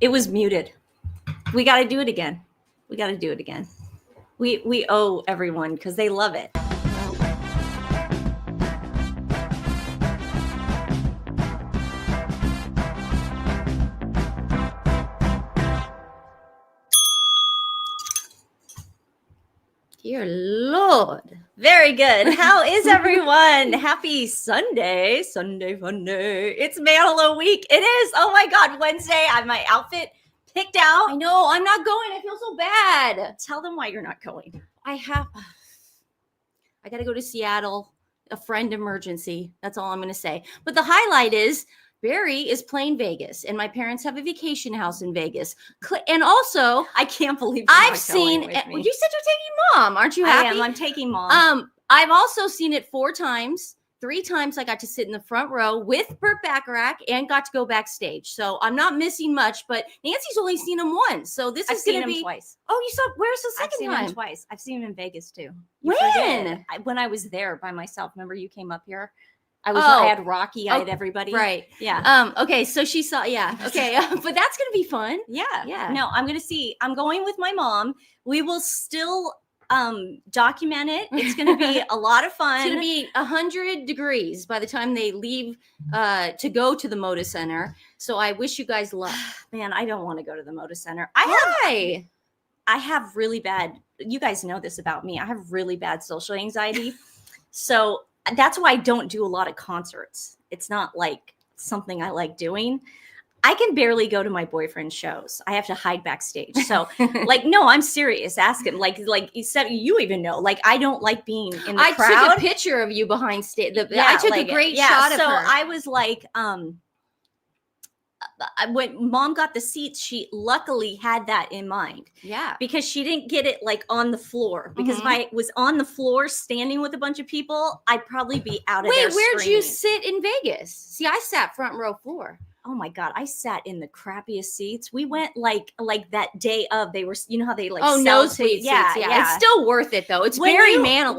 It was muted. We got to do it again. We owe everyone because they love it. Dear Lord. Very good. How is everyone? Happy Sunday. Sunday fun day. It's Manalo week. It is. Oh my God. Wednesday. I have my outfit picked out. I know. I'm not going. I feel so bad. Tell them why you're not going. I got to go to Seattle. A friend emergency. That's all I'm going to say. But the highlight is Barry is playing Vegas, and my parents have a vacation house in Vegas. And also, I can't believe I've seen. You said you're taking Mom. Aren't you happy? I am. I'm taking Mom. I've also seen it 4 times. 3 times I got to sit in the front row with Burt Bacharach and got to go backstage. So I'm not missing much, but Nancy's only seen him once. So this is going to be twice. Oh, you saw, where's the second I've seen time? him twice. I've seen him in Vegas too. When I was there by myself. Remember you came up here? I had Rocky, I had everybody. Right. Yeah. Okay. So she saw, yeah. Okay. But that's going to be fun. Yeah. Yeah. No, I'm going with my mom. We will still document it. It's going to be a lot of fun. It's going to be 100 degrees by the time they leave to go to the Moda Center. So I wish you guys luck. Man, I don't want to go to the Moda Center. I have really bad, you guys know this about me. I have really bad social anxiety. So that's why I don't do a lot of concerts. It's not like something I like doing. I can barely go to my boyfriend's shows. I have to hide backstage. So no, I'm serious. Ask him. Like you even know, I don't like being in the crowd. I took a picture of you behind stage. I took a great shot of her. So I was like, when Mom got the seats, she luckily had that in mind. Yeah. Because she didn't get it on the floor. Because if I was on the floor standing with a bunch of people, I'd probably be out of there Wait, where'd screaming. you sit in Vegas? See, I sat front row floor. Oh my God, I sat in the crappiest seats. We went like that day of, they were, you know how they sell nosebleed seats. Yeah. It's still worth it though. It's Barry Manilow.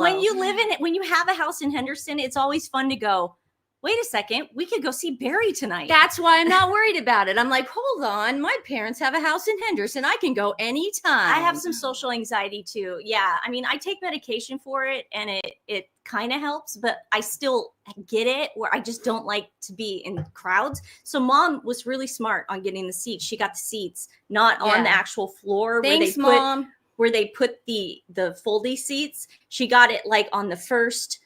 When you have a house in Henderson, it's always fun to go, wait a second, we could go see Barry tonight. That's why I'm not worried about it. I'm like, hold on, my parents have a house in Henderson. I can go anytime. I have some social anxiety too. Yeah. I mean, I take medication for it and it kind of helps, but I still get it where I just don't like to be in crowds. So Mom was really smart on getting the seats. She got the seats, not on the actual floor. Thanks, Mom. Where they put the foldy seats. She got it on the first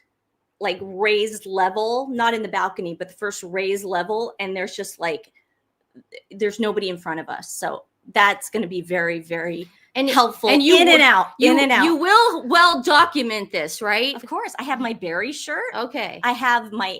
raised level, not in the balcony, but the first raised level. And there's just there's nobody in front of us. So that's going to be very, very helpful. And in and out. You will well document this, right? Of course. I have my Barry shirt. Okay. I have my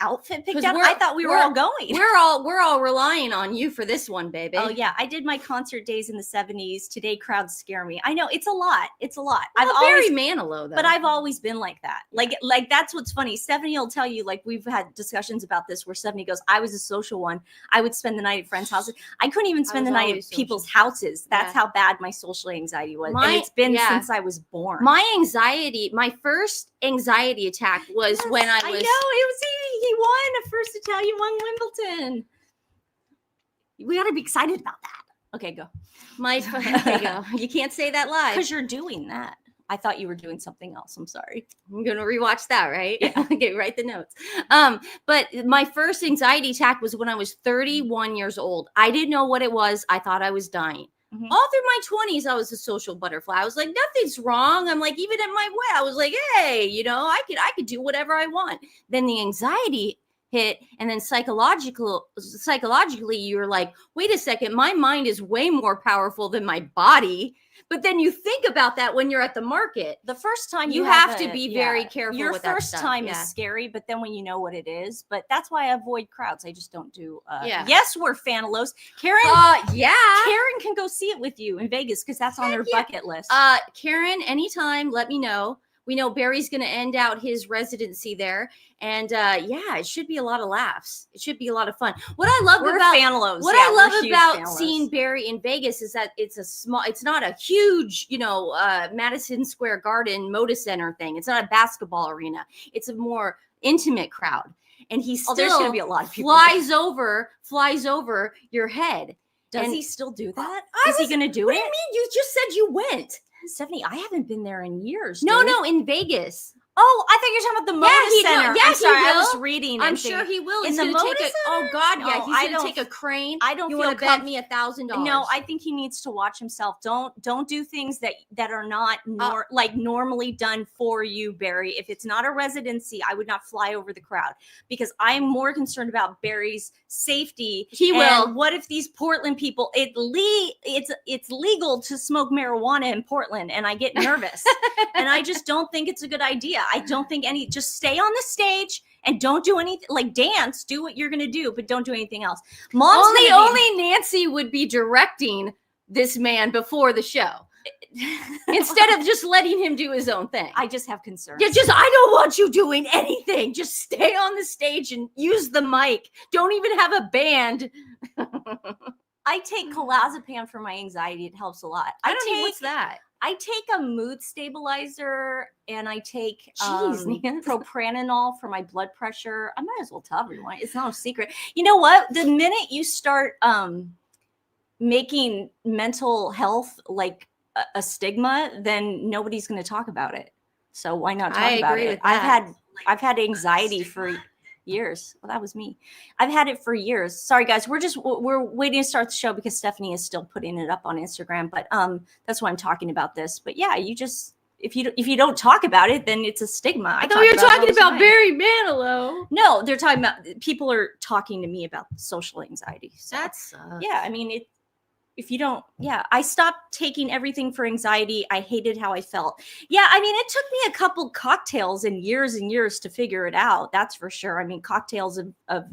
outfit picked out. I thought we were all going. We're all relying on you for this one, baby. Oh yeah. I did my concert days in the 70s. Today crowds scare me. I know it's a lot. Well, Barry Manilow though. But I've always been like that. Like that's what's funny. Stephanie will tell you, we've had discussions about this where Stephanie goes, I was a social one. I would spend the night at friends' houses. I couldn't even spend the night at people's houses. That's how bad my social anxiety was. And it's been since I was born. My first anxiety attack was when I was. I know, it was he won a first Italian won Wimbledon. We got to be excited about that. Okay, go. There you go. You can't say that live because you're doing that. I thought you were doing something else. I'm sorry. I'm gonna rewatch that, right? Yeah. Okay, write the notes. But my first anxiety attack was when I was 31 years old. I didn't know what it was. I thought I was dying. Mm-hmm. All through my 20s, I was a social butterfly. I was like, nothing's wrong. I'm like, even at my weight, I was like, hey, I could do whatever I want. Then the anxiety hit, and then psychologically, you're like, wait a second, my mind is way more powerful than my body. But then you think about that when you're at the market. The first time you have to be very careful. Your with that first stuff. time is scary, but then when you know what it is, but that's why I avoid crowds. I just don't do. Yes, we're Fanalos. Karen. Karen can go see it with you in Vegas because that's on her bucket list. Karen, anytime, let me know. We know Barry's going to end out his residency there. And it should be a lot of laughs. It should be a lot of fun. What I love about seeing Barry in Vegas is that it's not a huge, Madison Square Garden Moda Center thing. It's not a basketball arena. It's a more intimate crowd. And he still there's going to be a lot of people flies over your head. Does he still do that? Is he going to do it? What do you mean? You just said you went. Stephanie, I haven't been there in years. No, dude. no, in Vegas. Oh, I thought you were talking about the Moda Center. Yeah, I'm sorry, he will. I was reading. I'm sure he will. In the Moda Center? Oh God, yeah, No, he's gonna take a crane. I don't you feel want to bet me $1,000? No, I think he needs to watch himself. Don't do things that are not like normally done for you, Barry. If it's not a residency, I would not fly over the crowd because I'm more concerned about Barry's safety. He will. What if these Portland people? It's legal to smoke marijuana in Portland, and I get nervous, and I just don't think it's a good idea. I don't think just stay on the stage and don't do anything, like dance, do what you're going to do, but don't do anything else. Only Nancy would be directing this man before the show instead of just letting him do his own thing. I just have concerns. I don't want you doing anything. Just stay on the stage and use the mic. Don't even have a band. I take clozapam for my anxiety. It helps a lot. What's that? I take a mood stabilizer and I take propranolol for my blood pressure. I might as well tell everyone. It's not a secret. You know what? The minute you start making mental health like a stigma, then nobody's going to talk about it. So why not talk about it? I've had anxiety for years. Well, that was me. I've had it for years. Sorry guys, we're waiting to start the show because Stephanie is still putting it up on Instagram, but that's why I'm talking about this. But yeah, you just if you don't talk about it, then it's a stigma. I thought you were talking about Barry Manilow. No, they're talking about people are talking to me about social anxiety. So, that sucks. Yeah, I mean I stopped taking everything for anxiety. I hated how I felt. Yeah, I mean, it took me a couple cocktails and years to figure it out. That's for sure. I mean, cocktails of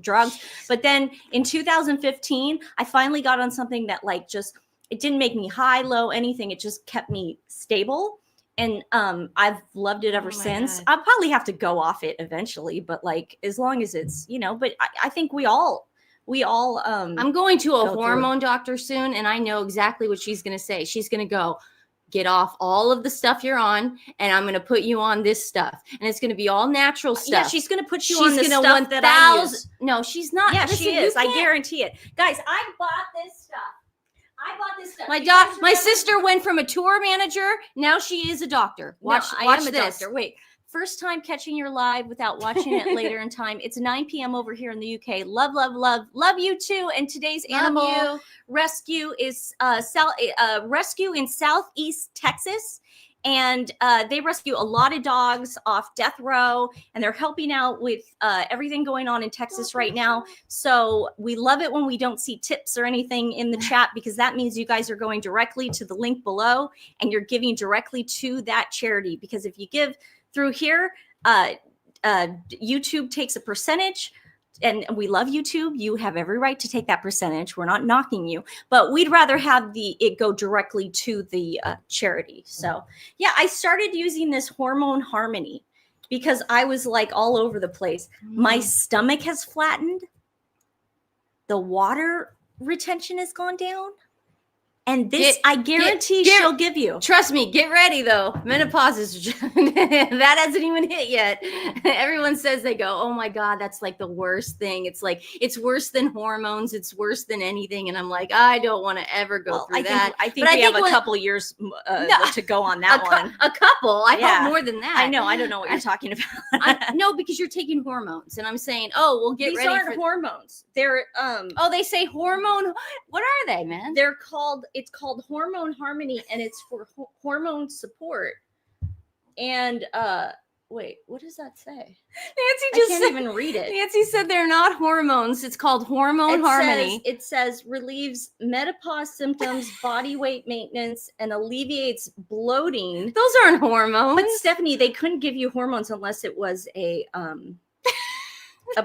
drugs. But then in 2015, I finally got on something that it didn't make me high, low, anything. It just kept me stable. And I've loved it ever since. God. I'll probably have to go off it eventually, but as long as it's, but I think we all I'm going to a hormone doctor soon, and I know exactly what she's going to say. She's going to go, get off all of the stuff you're on, and I'm going to put you on this stuff, and it's going to be all natural stuff. Yeah, she's going to put you on the stuff that I use. No, she's not. Yeah, she is. I guarantee it. Guys, I bought this stuff. My sister went from a tour manager. Now she is a doctor. Watch this. Doctor. Wait. First time catching your live without watching it later in time. It's 9 p.m. over here in the UK. Love, love, love. Love you too. And today's animal rescue is rescue in Southeast Texas. And they rescue a lot of dogs off death row. And they're helping out with everything going on in Texas right now. So we love it when we don't see tips or anything in the chat, because that means you guys are going directly to the link below and you're giving directly to that charity. Because if you give through here, YouTube takes a percentage, and we love YouTube. You have every right to take that percentage. We're not knocking you, but we'd rather have it go directly to the charity. So yeah, I started using this Hormone Harmony because I was all over the place. My stomach has flattened. The water retention has gone down. And this, I guarantee she'll give you. Trust me, get ready though. Menopause is that hasn't even hit yet. Everyone says they go, oh my God, that's the worst thing. It's worse than hormones. It's worse than anything. And I'm like, I don't want to ever go through that. I think we have a couple years to go on that one. A couple. I hope more than that. I know. I don't know what you're talking about. No, because you're taking hormones. And I'm saying, we'll get ready. These aren't hormones. They're they say hormone. What are they, man? It's called Hormone Harmony, and it's for hormone support. And wait, what does that say? Nancy can't even read it. Nancy said they're not hormones. It's called Hormone Harmony. It says relieves menopause symptoms, body weight maintenance, and alleviates bloating. Those aren't hormones. But Stephanie, they couldn't give you hormones unless it was a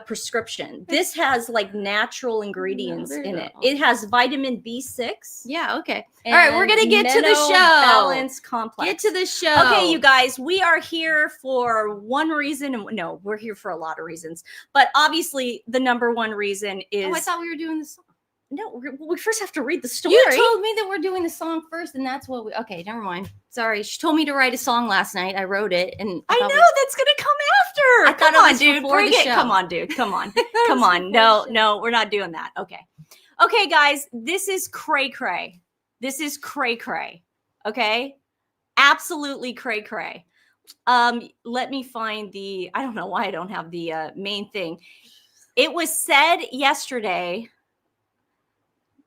prescription. This has natural ingredients in it. It has vitamin B6. Yeah, okay. All right, we're going to get to the show. Balance complex. Get to the show. Okay, you guys, we are here for one reason. No, we're here for a lot of reasons. But obviously, the number one reason is... Oh, I thought we were doing the song. No, we first have to read the story. You told me that we're doing the song first, and that's what we... Okay, never mind. Sorry. She told me to write a song last night. I wrote it, and... I know, that's going to come after. Come on, dude. Come on, dude. Come on. Come on. No, we're not doing that. Okay. Okay, guys, this is cray cray. This is cray cray. Okay, absolutely cray cray. Let me find the. I don't know why I don't have the main thing. It was said yesterday.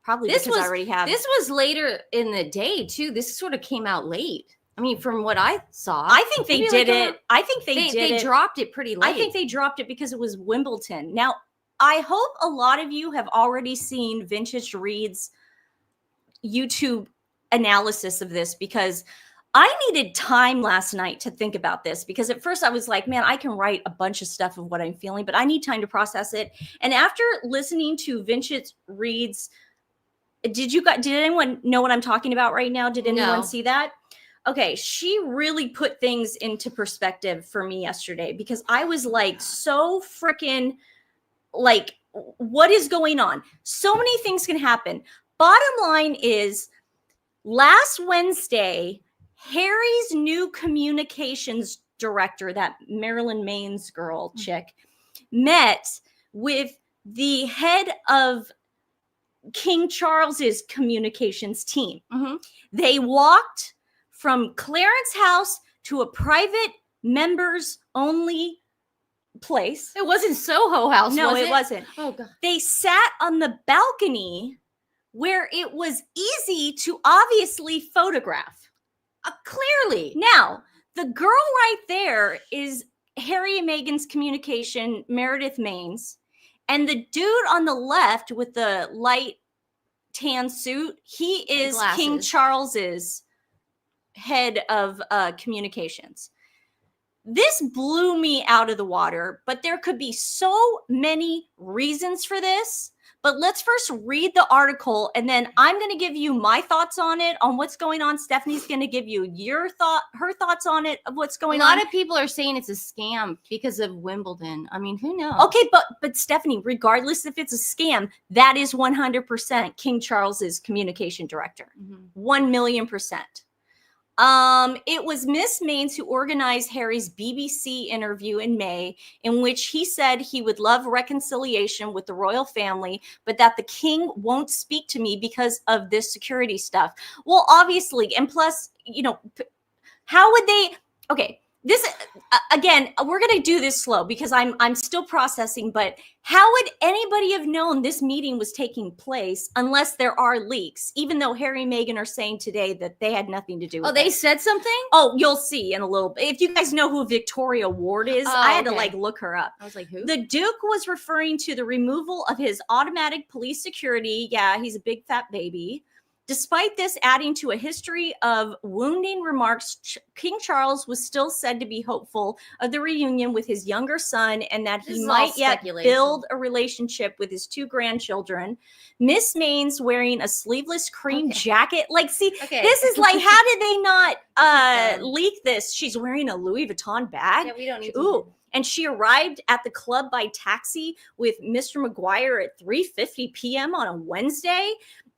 Probably because I already have. This was later in the day too. This sort of came out late. I mean, from what I saw, I think they did it. I think they dropped it pretty late. I think they dropped it because it was Wimbledon. Now, I hope a lot of you have already seen Vintage Reed's YouTube analysis of this, because I needed time last night to think about this, because at first I was like, man, I can write a bunch of stuff of what I'm feeling, but I need time to process it. And after listening to Vintage Reed's, did anyone know what I'm talking about right now? Did anyone see that? Okay, she really put things into perspective for me yesterday, because I was like so freaking like, what is going on? So many things can happen. Bottom line is, last Wednesday, Harry's new communications director, that Marilyn Maines girl chick, met with the head of King Charles's communications team. Mm-hmm. They walked from Clarence House to a private members only place. It wasn't Soho House. No, it wasn't. Oh God. They sat on the balcony where it was easy to obviously photograph. Clearly. Now, the girl right there is Harry and Meghan's communication, Meredith Maines. And the dude on the left with the light tan suit, he is King Charles's head of communications. This blew me out of the water, but there could be so many reasons for this. But let's first read the article, and then I'm going to give you my thoughts on it, on what's going on. Stephanie's going to give you her thoughts on it, of what's going on. A lot of people are saying it's a scam because of Wimbledon. I mean, who knows? Okay, but Stephanie, regardless if it's a scam, that is 100% King Charles's communication director. 1,000,000%. It was Miss Maines who organized Harry's BBC interview in May, in which he said he would love reconciliation with the royal family, but that the king won't speak to me because of this security stuff. Well, obviously, and plus, how would they? Okay, this again, we're gonna do this slow because I'm still processing. But how would anybody have known this meeting was taking place unless there are leaks? Even though Harry and Meghan are saying today that they had nothing to do with it. Oh, they said something? Oh, you'll see in a little bit. If you guys know who Victoria Ward is, I had to look her up. I was like, who? The Duke was referring to the removal of his automatic police security. Yeah, he's a big fat baby. Despite this adding to a history of wounding remarks, King Charles was still said to be hopeful of the reunion with his younger son, and that he might yet build a relationship with his two grandchildren. Miss Maines wearing a sleeveless cream jacket. This is like, how did they not leak this? She's wearing a Louis Vuitton bag. Yeah, we don't need to. And she arrived at the club by taxi with Mr. Maguire at 3:50 p.m. on a Wednesday.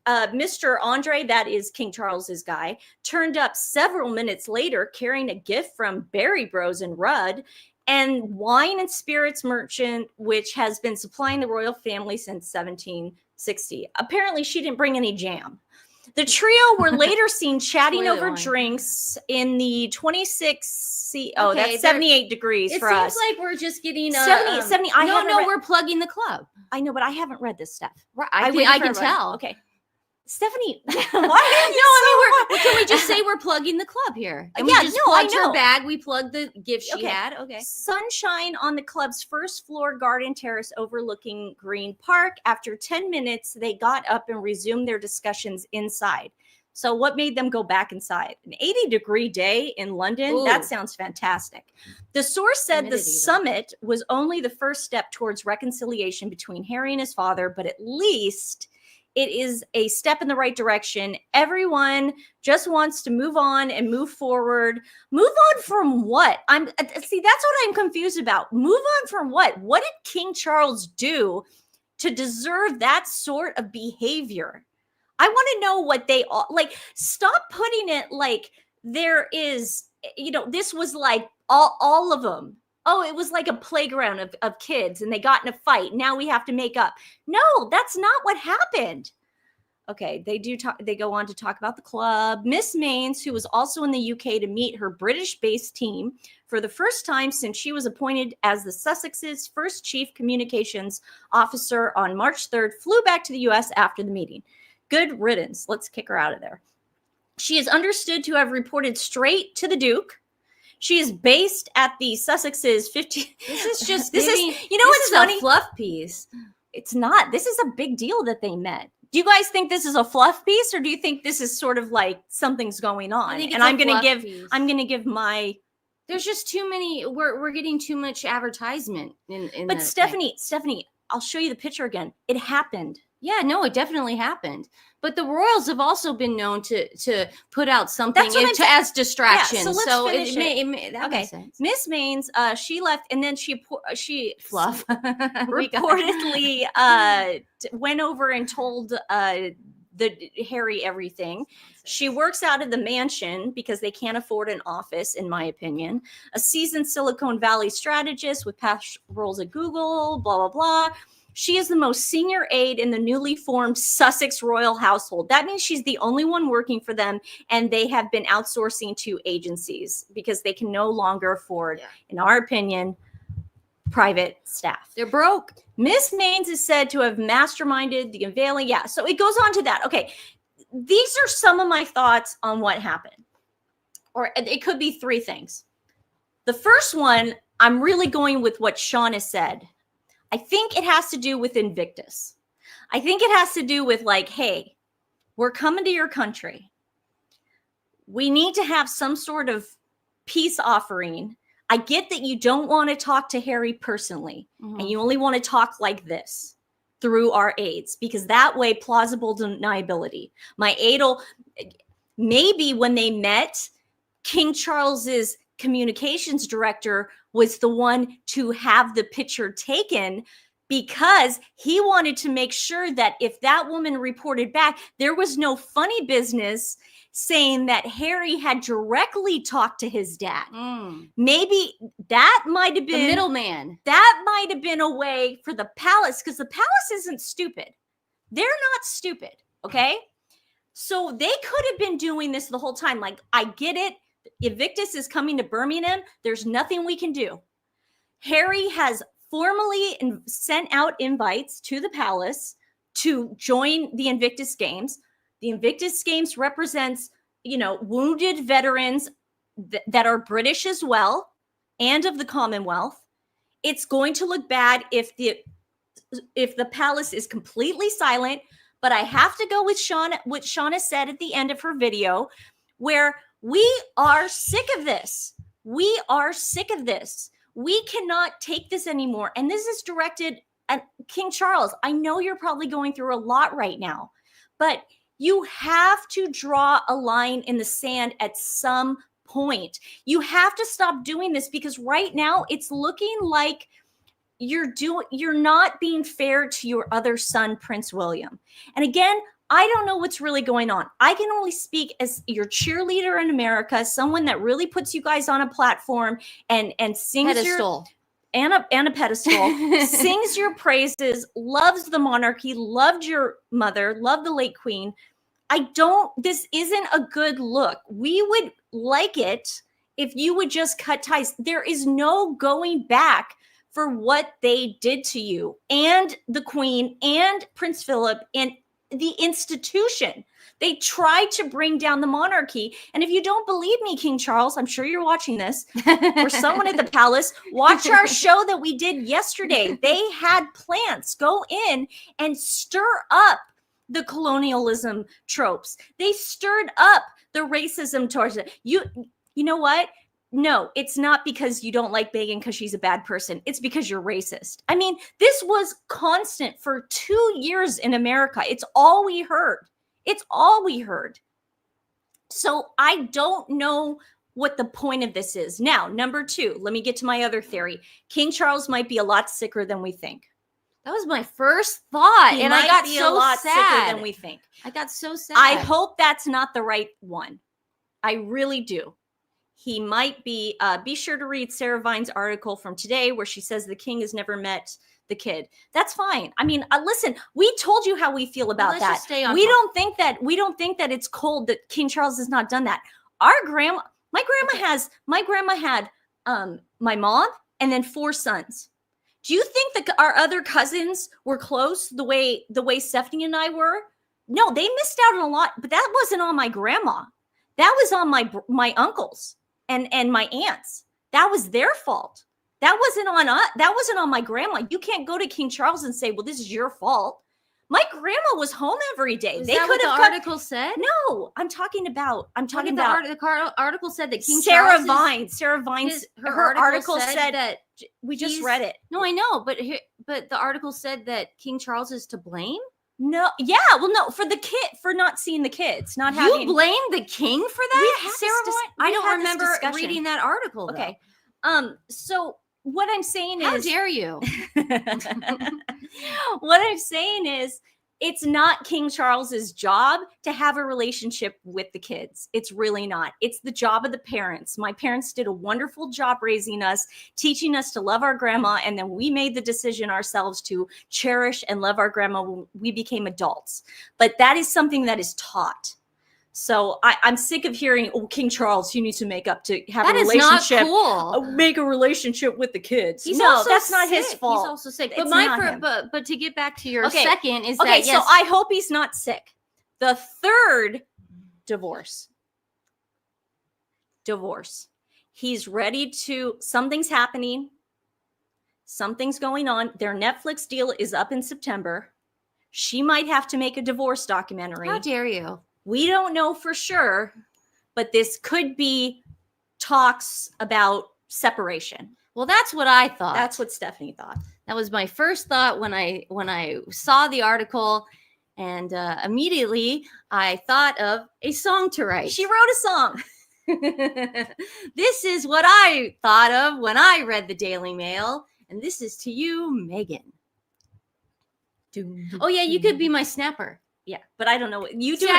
Mr. Andre, that is King Charles's guy, turned up several minutes later carrying a gift from Berry Bros and Rudd, and wine and spirits merchant, which has been supplying the royal family since 1760. Apparently, she didn't bring any jam. The trio were later seen chatting over drinks in the 26. That's 78 degrees for us. It seems like we're just getting 70. We're plugging the club. I know, but I haven't read this stuff. I can tell. Okay. Stephanie, why can we just say we're plugging the club here? And we just plugged her bag. We plugged the gift she had. Okay. Sunshine on the club's first floor garden terrace overlooking Green Park. After 10 minutes, they got up and resumed their discussions inside. So what made them go back inside? An 80-degree day in London? Ooh. That sounds fantastic. The source said the summit was only the first step towards reconciliation between Harry and his father, but at least it is a step in the right direction. Everyone just wants to move on and move forward. Move on from what? That's what I'm confused about. Move on from what? What did King Charles do to deserve that sort of behavior? I want to know what they all like. Stop putting it like there is, this was like all of them. oh, it was like a playground of kids and they got in a fight. Now we have to make up. No, that's not what happened. Okay, they go on to talk about the club. Miss Mains, who was also in the UK to meet her British-based team for the first time since she was appointed as the Sussex's first chief communications officer on March 3rd, flew back to the US after the meeting. Good riddance. Let's kick her out of there. She is understood to have reported straight to the Duke. She is based at the Sussex's 50. This is just this giving, is, you know what's funny? A fluff piece. It's not. This is a big deal that they met. Do you guys think this is a fluff piece, or do you think this is sort of like something's going on? And I'm going to give my. There's just too many. We're getting too much advertisement in But Stephanie, I'll show you the picture again. It happened. Yeah, no, it definitely happened. But the Royals have also been known to put out something as distraction. Yeah, so let's finish that makes sense. Miss Mains, she left, and then she fluff reportedly went over and told Harry everything. She works out of the mansion because they can't afford an office, in my opinion. A seasoned Silicon Valley strategist with past roles at Google, blah blah blah. She is the most senior aide in the newly formed Sussex royal household. That means she's the only one working for them, and they have been outsourcing to agencies because they can no longer afford, in our opinion, private staff. They're broke. Miss Mains is said to have masterminded the unveiling. Yeah, so it goes on to that. Okay, these are some of my thoughts on what happened. Or it could be three things. The first one, I'm really going with what Shauna said. I think it has to do with Invictus. I think it has to do with like, hey, we're coming to your country. We need to have some sort of peace offering. I get that you don't want to talk to Harry personally, and you only want to talk like this through our aides, because that way, plausible deniability. My aide, maybe when they met, King Charles's communications director was the one to have the picture taken because he wanted to make sure that if that woman reported back, there was no funny business saying that Harry had directly talked to his dad. Maybe that might have been the middleman. That might have been a way for the palace, because the palace isn't stupid. They're not stupid, okay? So they could have been doing this the whole time. Like, I get it. Invictus is coming to Birmingham. There's nothing we can do. Harry has formally sent out invites to the palace to join the Invictus Games. The Invictus Games represents, wounded veterans that are British as well and of the Commonwealth. It's going to look bad if the palace is completely silent. But I have to go with what Shauna said at the end of her video, where we are sick of this. We are sick of this. We cannot take this anymore. And this is directed at King Charles. I know you're probably going through a lot right now, but you have to draw a line in the sand at some point. You have to stop doing this, because right now it's looking like you're not being fair to your other son, Prince William. And again, I don't know what's really going on. I can only speak as your cheerleader in America, someone that really puts you guys on a platform and sings pedestal. And a pedestal, sings your praises, loves the monarchy, loved your mother, loved the late queen. This isn't a good look. We would like it if you would just cut ties. There is no going back for what they did to you and the queen and Prince Philip and the institution. They tried to bring down the monarchy. And if you don't believe me, King Charles, I'm sure you're watching this, or someone at the palace, watch our show that we did yesterday. They had plants go in and stir up the colonialism tropes. They stirred up the racism towards it. You know what? No, it's not because you don't like Meghan because she's a bad person. It's because you're racist. I mean, this was constant for 2 years in America. It's all we heard. It's all we heard. So I don't know what the point of this is. Now, number two, let me get to my other theory. King Charles might be a lot sicker than we think. That was my first thought. And I got so sad. Sicker than we think. I got so sad. I hope that's not the right one. I really do. he might be. Be sure to read Sarah Vine's article from today where she says the king has never met the kid. That's fine. I mean, listen, we told you how we feel about that. We don't think that it's cold that King Charles has not done that. My grandma had my mom and then 4 sons. Do you think that our other cousins were close the way Stephanie and I were? No, they missed out on a lot, but that wasn't on my grandma. That was on my uncles and my aunts. That was their fault. That wasn't on us. That wasn't on my grandma. You can't go to King Charles and say, well, this is your fault. My grandma was home every day. Is that what the article said? No, I'm talking about. The article said that King Sarah Charles. Sarah Vine's her article said that we just read it. No, I know, but the article said that King Charles is to blame. No, yeah, well, no, for not seeing the kids, not having. You blame the king for that, Sarah Vine? I don't remember reading that article. Though. Okay, so. What I'm saying is, how dare you? What I'm saying is, it's not King Charles's job to have a relationship with the kids. It's really not. It's the job of the parents. My parents did a wonderful job raising us, teaching us to love our grandma, and then we made the decision ourselves to cherish and love our grandma when we became adults. But that is something that is taught. So I'm sick of hearing, oh, King Charles, he needs to make up to have a relationship. That is not cool. Make a relationship with the kids. That's not his fault. He's also sick. But to get back to your second is that so I hope he's not sick. The third divorce. He's ready to. Something's happening. Something's going on. Their Netflix deal is up in September. She might have to make a divorce documentary. How dare you? We don't know for sure, but this could be talks about separation. Well, that's what I thought. That's what Stephanie thought. That was my first thought when I saw the article, and immediately I thought of a song to write. She wrote a song. This is what I thought of when I read the Daily Mail, and this is to you, Meghan. Oh yeah, you could be my snapper. Yeah, but I don't know what you do. I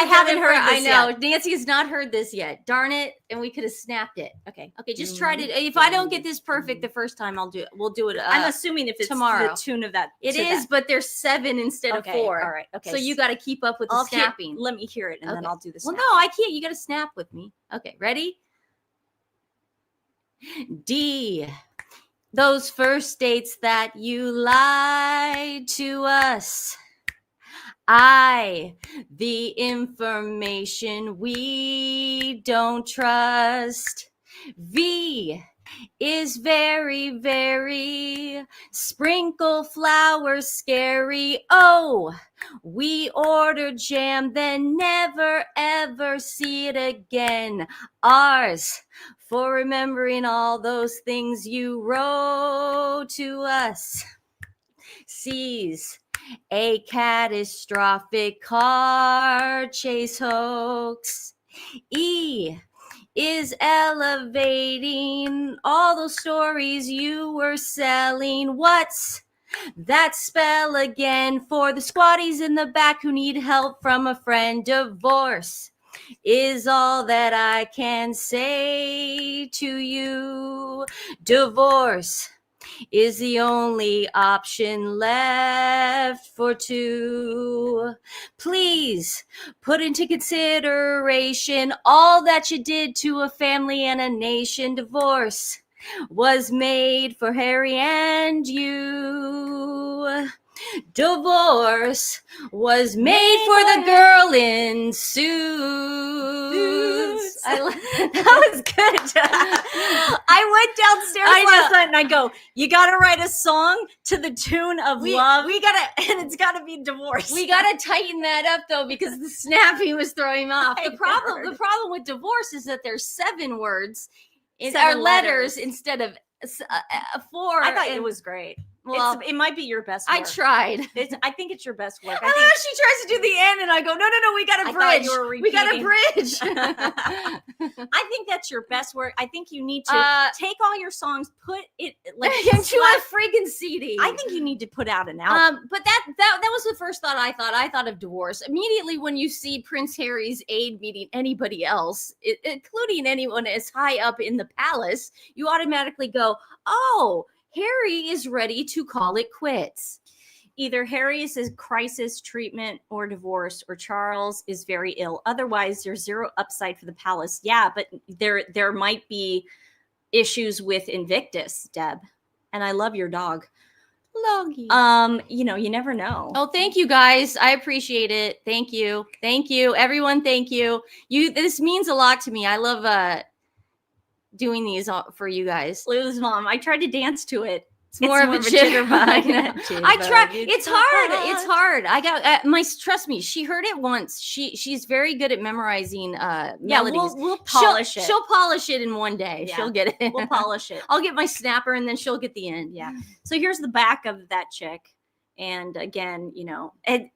haven't heard this yet. I know. Nancy has not heard this yet. Darn it. And we could have snapped it. Okay, just try to. If I don't get this perfect the first time, we'll do it. I'm assuming if it's tomorrow. The tune of that. It is, but there's 7 instead of 4. All right. Okay. So you got to keep up with the snapping. Let me hear it, and then I'll do the snap. Well, no, I can't. You got to snap with me. Okay, ready? D. Those first dates that you lied to us. I, the information we don't trust. V is very, very sprinkle flowers scary. Oh, we order jam, then never ever see it again. R's for remembering all those things you wrote to us. C's a catastrophic car chase hoax. E is elevating all those stories you were selling. What's that spell again for the squatties in the back who need help from a friend? Divorce is all that I can say to you. Divorce is the only option left for 2. Please put into consideration all that you did to a family and a nation. Divorce was made for Harry and you. Divorce was made for the girl in suits. That was good. I went downstairs last night and I go, you got to write a song to the tune of love. And it's got to be divorce. We got to tighten that up though, because the snapping was throwing me off. The problem with divorce is that there's 7 words in our letters instead of 4. I thought it was great. Well, it might be your best work. I tried. I think it's your best work. I think she tries to do the end, and I go, no, we got a bridge. We got a bridge. I think that's your best work. I think you need to take all your songs, put it like into a freaking CD. I think you need to put out an album. But that was the first thought I thought. I thought of divorce immediately when you see Prince Harry's aide meeting anybody else, including anyone as high up in the palace. You automatically go, oh, Harry is ready to call it quits. Either Harry is in crisis treatment or divorce, or Charles is very ill. Otherwise, there's zero upside for the palace. Yeah, but there might be issues with Invictus, Deb. And I love your dog. Logie. You never know. Oh, thank you guys. I appreciate it. Thank you. Everyone, thank you. This means a lot to me. I love doing these for you guys. Lulu's mom, I tried to dance to it. It's more of a jitterbug. I try. It's hard. I got trust me. She heard it once. She's very good at memorizing melodies. We'll polish it. She'll polish it in one day. Yeah. She'll get it. We'll polish it. I'll get my snapper, and then she'll get the end. Yeah. So here's the back of that chick. And again,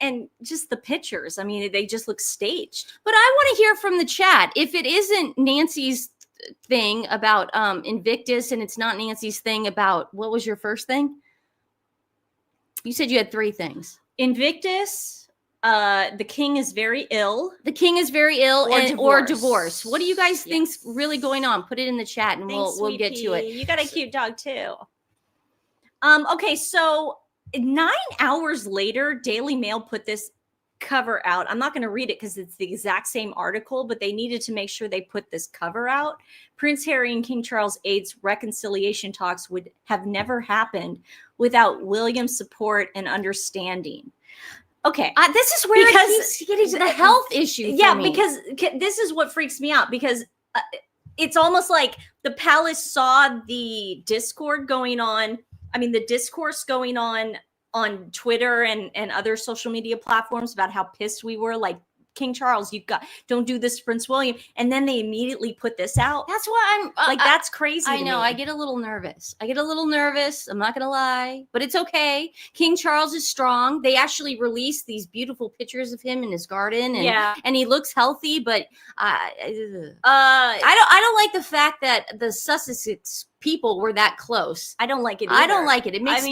and just the pictures. I mean, they just look staged. But I want to hear from the chat. If it isn't Nancy's thing about Invictus, and it's not Nancy's thing about, what was your first thing? You said you had 3 things. Invictus, the king is very ill. Or divorce. What do you guys think's really going on? Put it in the chat, and we'll get to it. You got a cute dog too. Okay, so 9 hours later, Daily Mail put this cover out. I'm not going to read it because it's the exact same article, but they needed to make sure they put this cover out. Prince Harry and King Charles' aides' reconciliation talks would have never happened without William's support and understanding. Okay. This is where it keeps getting to the health issue. Yeah, because this is what freaks me out, because it's almost like the palace saw the discord going on. I mean, the discourse going on Twitter and other social media platforms about how pissed we were, like, King Charles, don't do this to Prince William. And then they immediately put this out. That's why I'm that's crazy. I know. I get a little nervous. I'm not going to lie, but it's okay. King Charles is strong. They actually released these beautiful pictures of him in his garden, and he looks healthy, but I don't like the fact that the Sussex people were that close. I don't like it either. I don't like it. It makes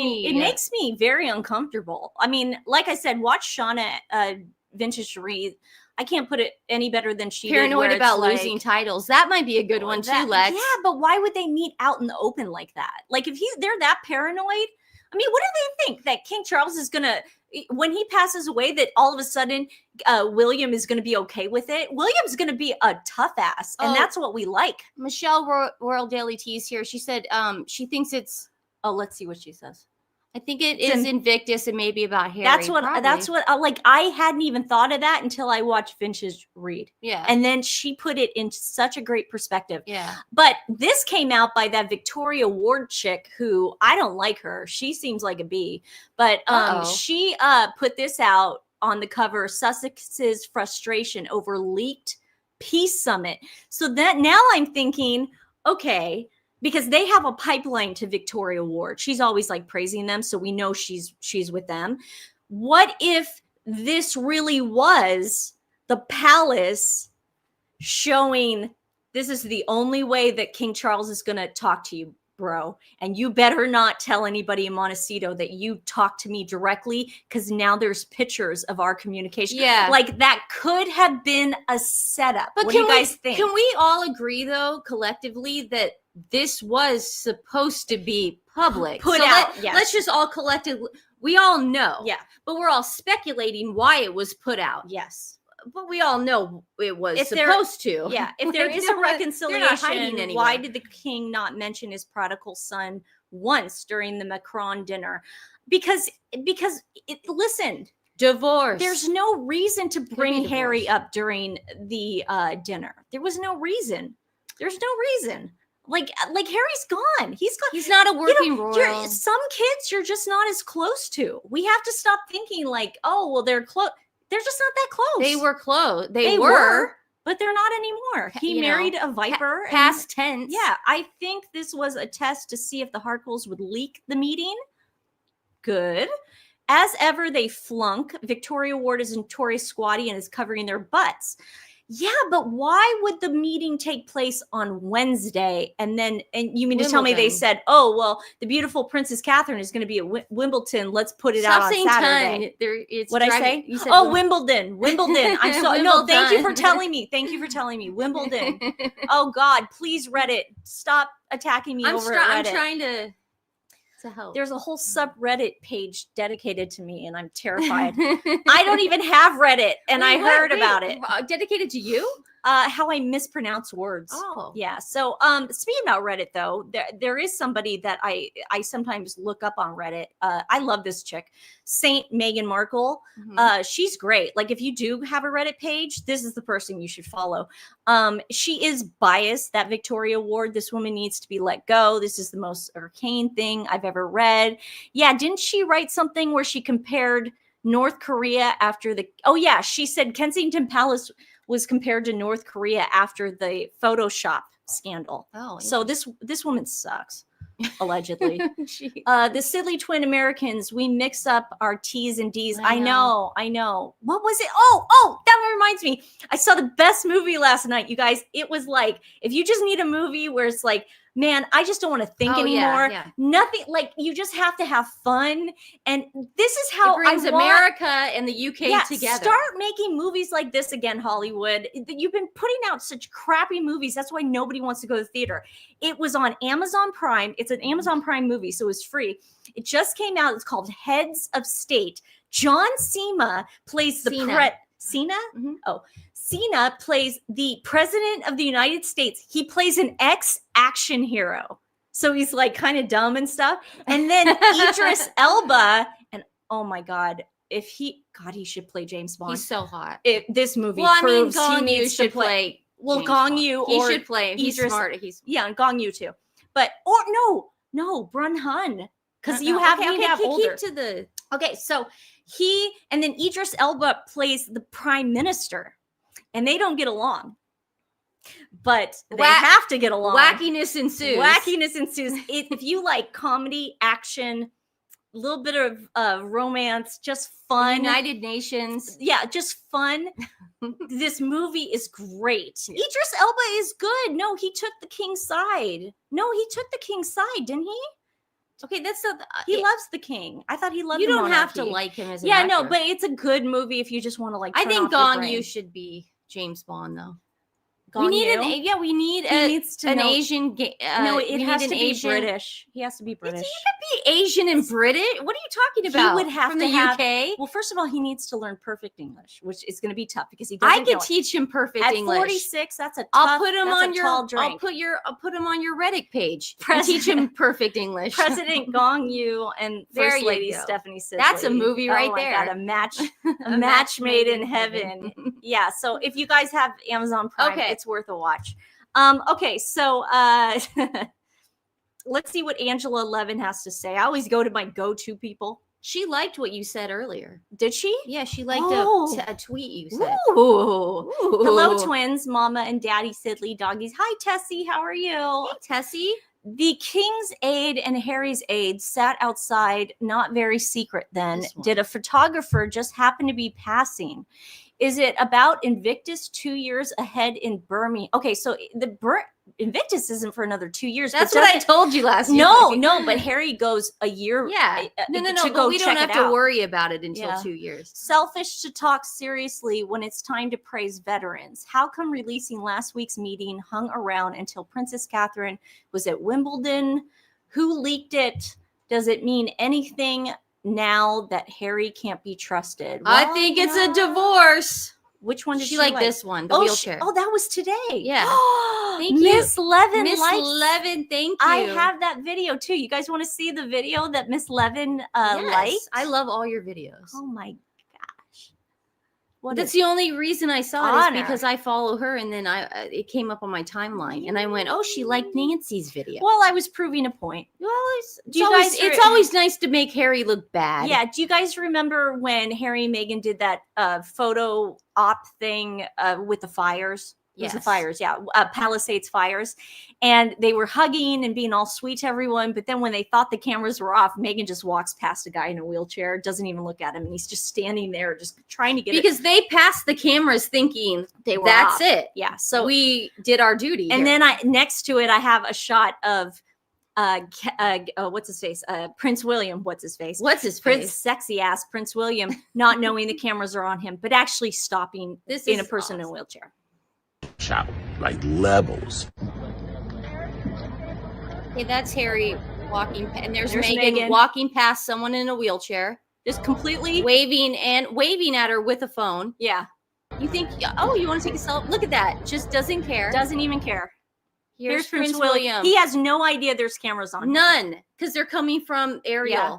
me very uncomfortable. I mean, like I said, watch Shauna Vintage Read. I can't put it any better than she Paranoid did. about losing titles. That might be a good one too, Lex. Yeah, but why would they meet out in the open like that? Like, if they're that paranoid, I mean, what do they think? That King Charles is gonna, when he passes away, that all of a sudden William is gonna be okay with it? William's gonna be a tough ass, and that's what we like. Michelle Royal Daily Tees here. She said she thinks it's. Oh, let's see what she says. I think it is Invictus and maybe about Harry. That's what like, I hadn't even thought of that until I watched Vintage Read. Yeah. And then she put it in such a great perspective. Yeah. But this came out by that Victoria Ward chick who, I don't like her. She seems like a bee. But she put this out on the cover, Sussex's frustration over leaked peace summit. So that now I'm thinking, okay, because they have a pipeline to Victoria Ward. She's always like praising them, so we know she's with them. What if this really was the palace showing, this is the only way that King Charles is going to talk to you, bro, and you better not tell anybody in Montecito that you talk to me directly, because now there's pictures of our communication. Yeah, like that could have been a setup. But what do you guys think? Can we all agree, though, collectively, that this was supposed to be public? Let's just all collectively, we all know. Yeah. But we're all speculating why it was put out. Yes. But we all know it was supposed to. Yeah. If there is a reconciliation, why did the king not mention his prodigal son once during the Macron dinner? Because listen, divorce. There's no reason to bring Harry up during the dinner. There was no reason. There's no reason. Like Harry's gone. He's gone. He's not a working royal. Some kids you're just not as close to. We have to stop thinking like, oh, well, they're close. They're just not that close. They were close. They were, but they're not anymore. He married a viper. Past tense. Yeah, I think this was a test to see if the Harkles would leak the meeting. Good. As ever, they flunk. Victoria Ward is notorious squatty and is covering their butts. Yeah, but why would the meeting take place on Wednesday? And you mean to tell me they said, oh, well, the beautiful Princess Catherine is going to be at Wimbledon. Let's put it out on Saturday. What'd I say? You said Wimbledon. Wimbledon. I'm so no. Thank you for telling me. Wimbledon. Oh God, please Reddit, stop attacking me over at Reddit. I'm trying to help. There's a whole subreddit page dedicated to me, and I'm terrified. I don't even have Reddit, and I heard about it. Dedicated to you? How I mispronounce words. Oh, yeah. So, speaking about Reddit, though, there is somebody that I sometimes look up on Reddit. I love this chick, Saint Meghan Markle. Mm-hmm. She's great. Like, if you do have a Reddit page, this is the person you should follow. She is biased. That Victoria Ward, this woman needs to be let go. This is the most arcane thing I've ever read. Yeah, didn't she write something where she compared North Korea after the? Oh yeah, she said Kensington Palace was compared to North Korea after the Photoshop scandal. Oh, so this woman sucks, allegedly. The silly twin Americans, we mix up our T's and D's. I know. What was it? Oh, that reminds me. I saw the best movie last night, you guys. It was like, if you just need a movie where it's like, man, I just don't want to think anymore. Yeah. Nothing, like, you just have to have fun. And this is how it brings America and the UK together. Start making movies like this again, Hollywood. You've been putting out such crappy movies. That's why nobody wants to go to the theater. It was on Amazon Prime. It's an Amazon Prime movie, so it's free. It just came out. It's called Heads of State. John Cena plays the Cena? Mm-hmm. Oh, Cena plays the president of the United States. He plays an ex-action hero. So he's like kind of dumb and stuff. And then Idris Elba, and oh my God, he should play James Bond. He's so hot. This movie proves he needs to play. Well, Gong Yu, he should play. He's smart. And Gong Yu too. But no, Brun Hun, because you have older. Keep to the. Okay, so and then Idris Elba plays the prime minister, and they don't get along, but they have to get along. Wackiness ensues. If you like comedy, action, a little bit of romance, just fun. United Nations. Yeah, just fun. This movie is great. Yeah. Idris Elba is good. No, he took the king's side. Didn't he? Okay, he loves the king. I thought he loved. You don't have to like him as an actor. No, but it's a good movie if you just want to like. I think Gong Yu should be James Bond though. We need an Asian. No, it has to be British. He has to be British. He could be Asian and British. What are you talking about? He would have from to the UK. Well, first of all, he needs to learn perfect English, which is going to be tough because he doesn't. I could teach him perfect English. At 46, that's a tough. I'll put him on tall drink. I'll put him on your Reddit page. Teach him perfect English. President Gong Yu and First Lady Stephanie Sidley. That's a movie right there. God, a match made in heaven. Yeah. So if you guys have Amazon Prime, it's worth a watch. Okay, so let's see what Angela Levin has to say. I always go to my go-to people. She liked what you said earlier. Did she? Yeah, she liked a tweet you said. Ooh. Hello, twins, Mama and Daddy Sidley doggies. Hi, Tessie. How are you? Hey, Tessie. The king's aide and Harry's aide sat outside, not very secret then. Did a photographer just happen to be passing? Is it about Invictus 2 years ahead in Birmingham? Okay, so the Invictus isn't for another 2 years. That's what I told you last year. No, but Harry goes a year. Yeah, no, but we don't have to worry about it until 2 years. Selfish to talk seriously when it's time to praise veterans. How come releasing last week's meeting hung around until Princess Catherine was at Wimbledon? Who leaked it? Does it mean anything now that Harry can't be trusted? Well, I think it's a divorce. Which one did she like? This one, the wheelchair. That was today. Yeah. Thank you. Miss Levin, thank you. I have that video too. You guys want to see the video that Miss Levin liked? I love all your videos. Oh my gosh. That's the only reason I saw it is because I follow her, and then it came up on my timeline, and I went, "Oh, she liked Nancy's video." Well, I was proving a point. Well, it's always nice to make Harry look bad. Yeah. Do you guys remember when Harry and Meghan did that photo op thing with the fires? It was the fires, yeah, Palisades fires. And they were hugging and being all sweet to everyone. But then when they thought the cameras were off, Meghan just walks past a guy in a wheelchair, doesn't even look at him. And he's just standing there just trying to get because they passed the cameras thinking they were that's off. It. Yeah. So we did our duty. And then next to it, I have a shot of what's his face? Prince William. What's his face? Prince sexy ass Prince William, not knowing the cameras are on him, but actually stopping in a person in a wheelchair. Chop like levels. Okay, that's Harry walking, and there's Meghan walking past someone in a wheelchair, just completely waving at her with a phone. Yeah. You think, oh, you want to take a selfie? Look at that. Just doesn't care. Doesn't even care. Here's Prince William. He has no idea there's cameras on him. None, because they're coming from Ariel. Yeah.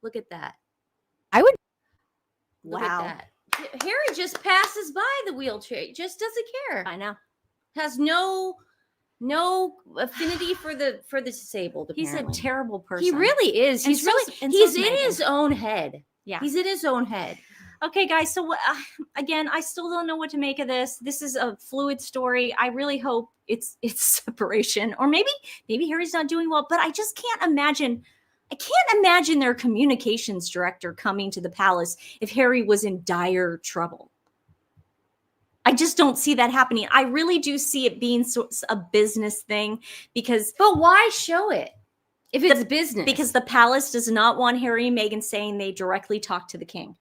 Look at that. I would. Look at that. Harry just passes by the wheelchair. He just doesn't care. I know. Has no affinity for the disabled. Apparently. He's a terrible person. He really is. He's in his own head. Yeah. He's in his own head. Okay, guys. So again, I still don't know what to make of this. This is a fluid story. I really hope it's separation, or maybe Harry's not doing well. But I just can't imagine. I can't imagine their communications director coming to the palace if Harry was in dire trouble. I just don't see that happening. I really do see it being a business thing but why show it if it's business? Because the palace does not want Harry and Meghan saying they directly talked to the king.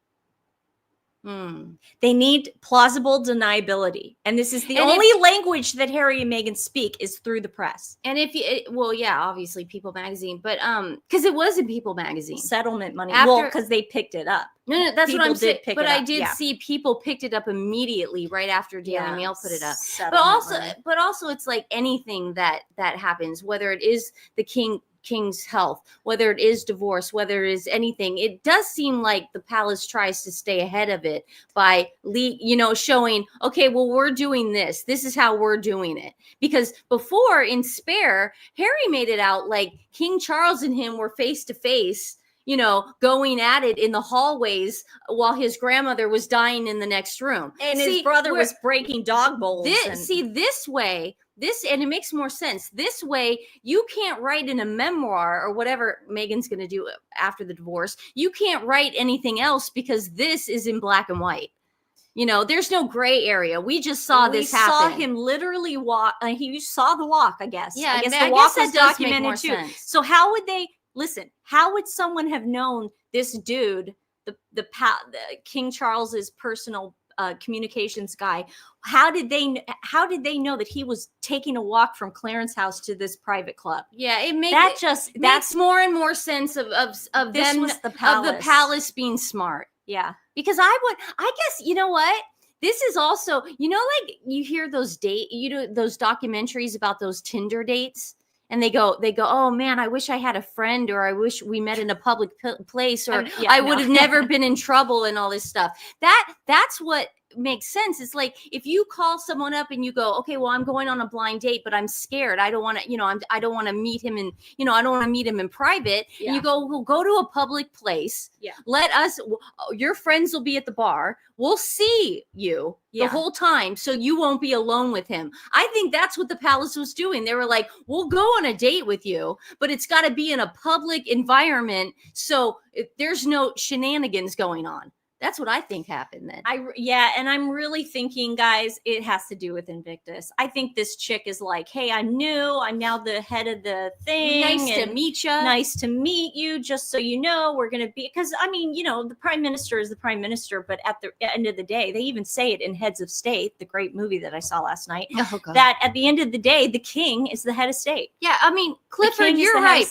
They need plausible deniability. And this is the only language that Harry and Meghan speak is through the press. And obviously People Magazine, but because it was in People Magazine. Settlement money. Because they picked it up. No, that's what I'm saying. But I did see people picked it up immediately right after Daily Mail put it up. But also it's like anything that happens, whether it is the king's health, whether it is divorce, whether it is anything, it does seem like the palace tries to stay ahead of it by showing, okay, well, we're doing this is how we're doing it. Because before in Spare, Harry made it out like King Charles and him were face to face, going at it in the hallways while his grandmother was dying in the next room, and his brother was breaking dog bowls. This way, and it makes more sense. This way, you can't write in a memoir or whatever Meghan's going to do after the divorce. You can't write anything else because this is in black and white. There's no gray area. We just saw this happen. We saw him literally walk. He saw the walk, I guess. Yeah, I guess the walk was documented too. Sense. So how would they listen? How would someone have known this dude, the King Charles's personal communications guy? How did they know that he was taking a walk from Clarence house to this private club? Yeah, it makes more and more sense of the palace being smart. Yeah, because I guess you know what. This is also, like you hear those those documentaries about those Tinder dates. And they go, oh man, I wish I had a friend, or I wish we met in a public place, or I would have never been in trouble and all this stuff. That's what makes sense. It's like if you call someone up and you go, okay, well, I'm going on a blind date, but I'm scared. I don't want to, I don't want to meet him I don't want to meet him in private. Yeah. And you go, well, go to a public place. Yeah. Your friends will be at the bar. We'll see you the whole time, so you won't be alone with him. I think that's what the palace was doing. They were like, we'll go on a date with you, but it's got to be in a public environment, so there's no shenanigans going on. That's what I think happened then. And I'm really thinking, guys, it has to do with Invictus. I think this chick is like, hey, I'm new. I'm now the head of the thing. Nice to meet you. Nice to meet you. Just so you know, we're going to be, because the prime minister is the prime minister, but at the end of the day, they even say it in Heads of State, the great movie that I saw last night, that at the end of the day, the king is the head of state. Yeah, Clifford, you're right.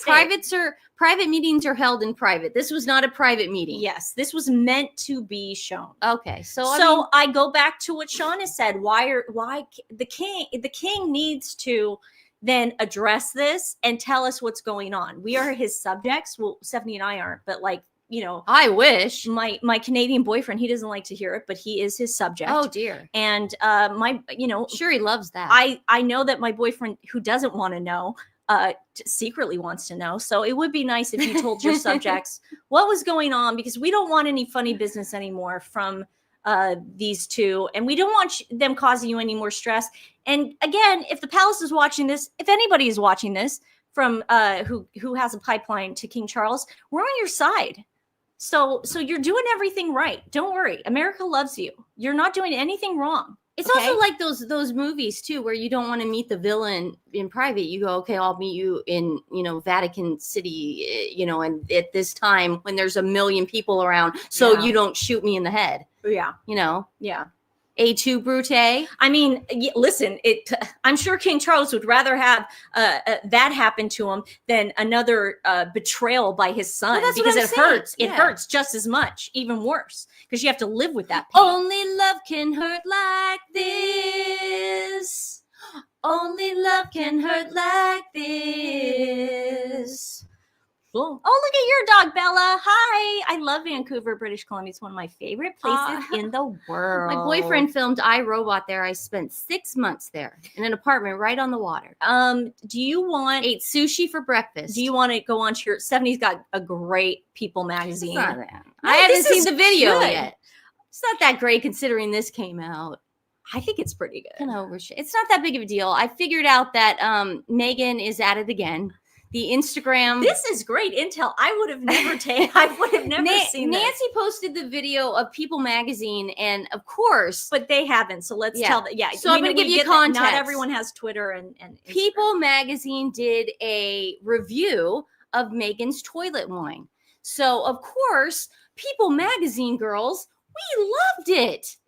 Private meetings are held in private. This was not a private meeting. Yes, this was meant to be shown. Okay, so I go back to what Sean has said. Why the king needs to then address this and tell us what's going on. We are his subjects. Well, Stephanie and I aren't, but I wish my Canadian boyfriend, he doesn't like to hear it, but he is his subject. Oh dear. And sure, he loves that. I know that my boyfriend, who doesn't want to know, secretly wants to know. So it would be nice if you told your subjects what was going on, because we don't want any funny business anymore from these two, and we don't want them causing you any more stress. And again, if the palace is watching this, if anybody is watching this from who has a pipeline to King Charles, we're on your side. So you're doing everything right. Don't worry. America loves you. You're not doing anything wrong. It's also like those movies too, where you don't want to meet the villain in private. You go, okay, I'll meet you in, Vatican City, and at this time when there's a million people around, so you don't shoot me in the head. Yeah. Yeah. A2 Brute. I mean, listen, I'm sure King Charles would rather have that happen to him than another betrayal by his son, because it hurts. It hurts just as much, even worse, because you have to live with that pain. Only love can hurt like this. Only love can hurt like this. Oh, look at your dog, Bella. Hi. I love Vancouver, British Columbia. It's one of my favorite places in the world. My boyfriend filmed iRobot there. I spent 6 months there in an apartment right on the water. Do you want... Ate sushi for breakfast. Do you want to go on to your... Stephanie's got a great People magazine. It's not that. I haven't seen the video yet. It's not that great considering this came out. I think it's pretty good. It's not that big of a deal. I figured out that Meghan is at it again. The Instagram. This is great intel. I would have never seen this. Nancy posted the video of People magazine, and of course, but they haven't. So let's tell that. Yeah. So I'm going to give you context. Not everyone has Twitter and Instagram. People magazine did a review of Meghan's toilet wine. So of course, People magazine girls, we loved it.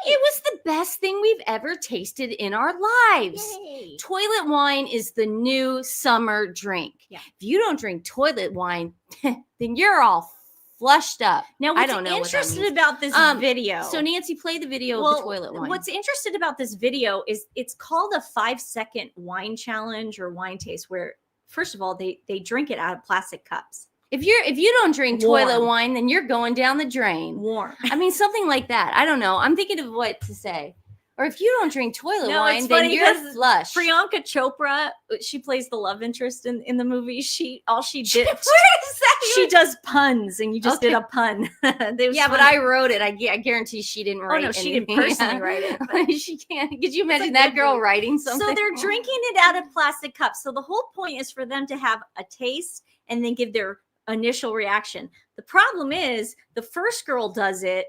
It was the best thing we've ever tasted in our lives. Yay. Toilet wine is the new summer drink. Yeah. If you don't drink toilet wine, then you're all flushed up. Now, what's interesting about this video? So Nancy, play the video of the toilet wine. What's interesting about this video is it's called a 5-second wine challenge or wine taste, where first of all they drink it out of plastic cups. If you don't drink toilet wine, then you're going down the drain. Warm. I mean, something like that. I don't know. I'm thinking of what to say. Or if you don't drink toilet wine, then you're flush. Priyanka Chopra, she plays the love interest in the movie. She does puns, and you just did a pun. But I wrote it. I guarantee she didn't write it. Oh, no, she didn't personally write it. She can't. Could you imagine that girl writing something? So they're drinking it out of plastic cups. So the whole point is for them to have a taste and then give their initial reaction. The problem is the first girl does it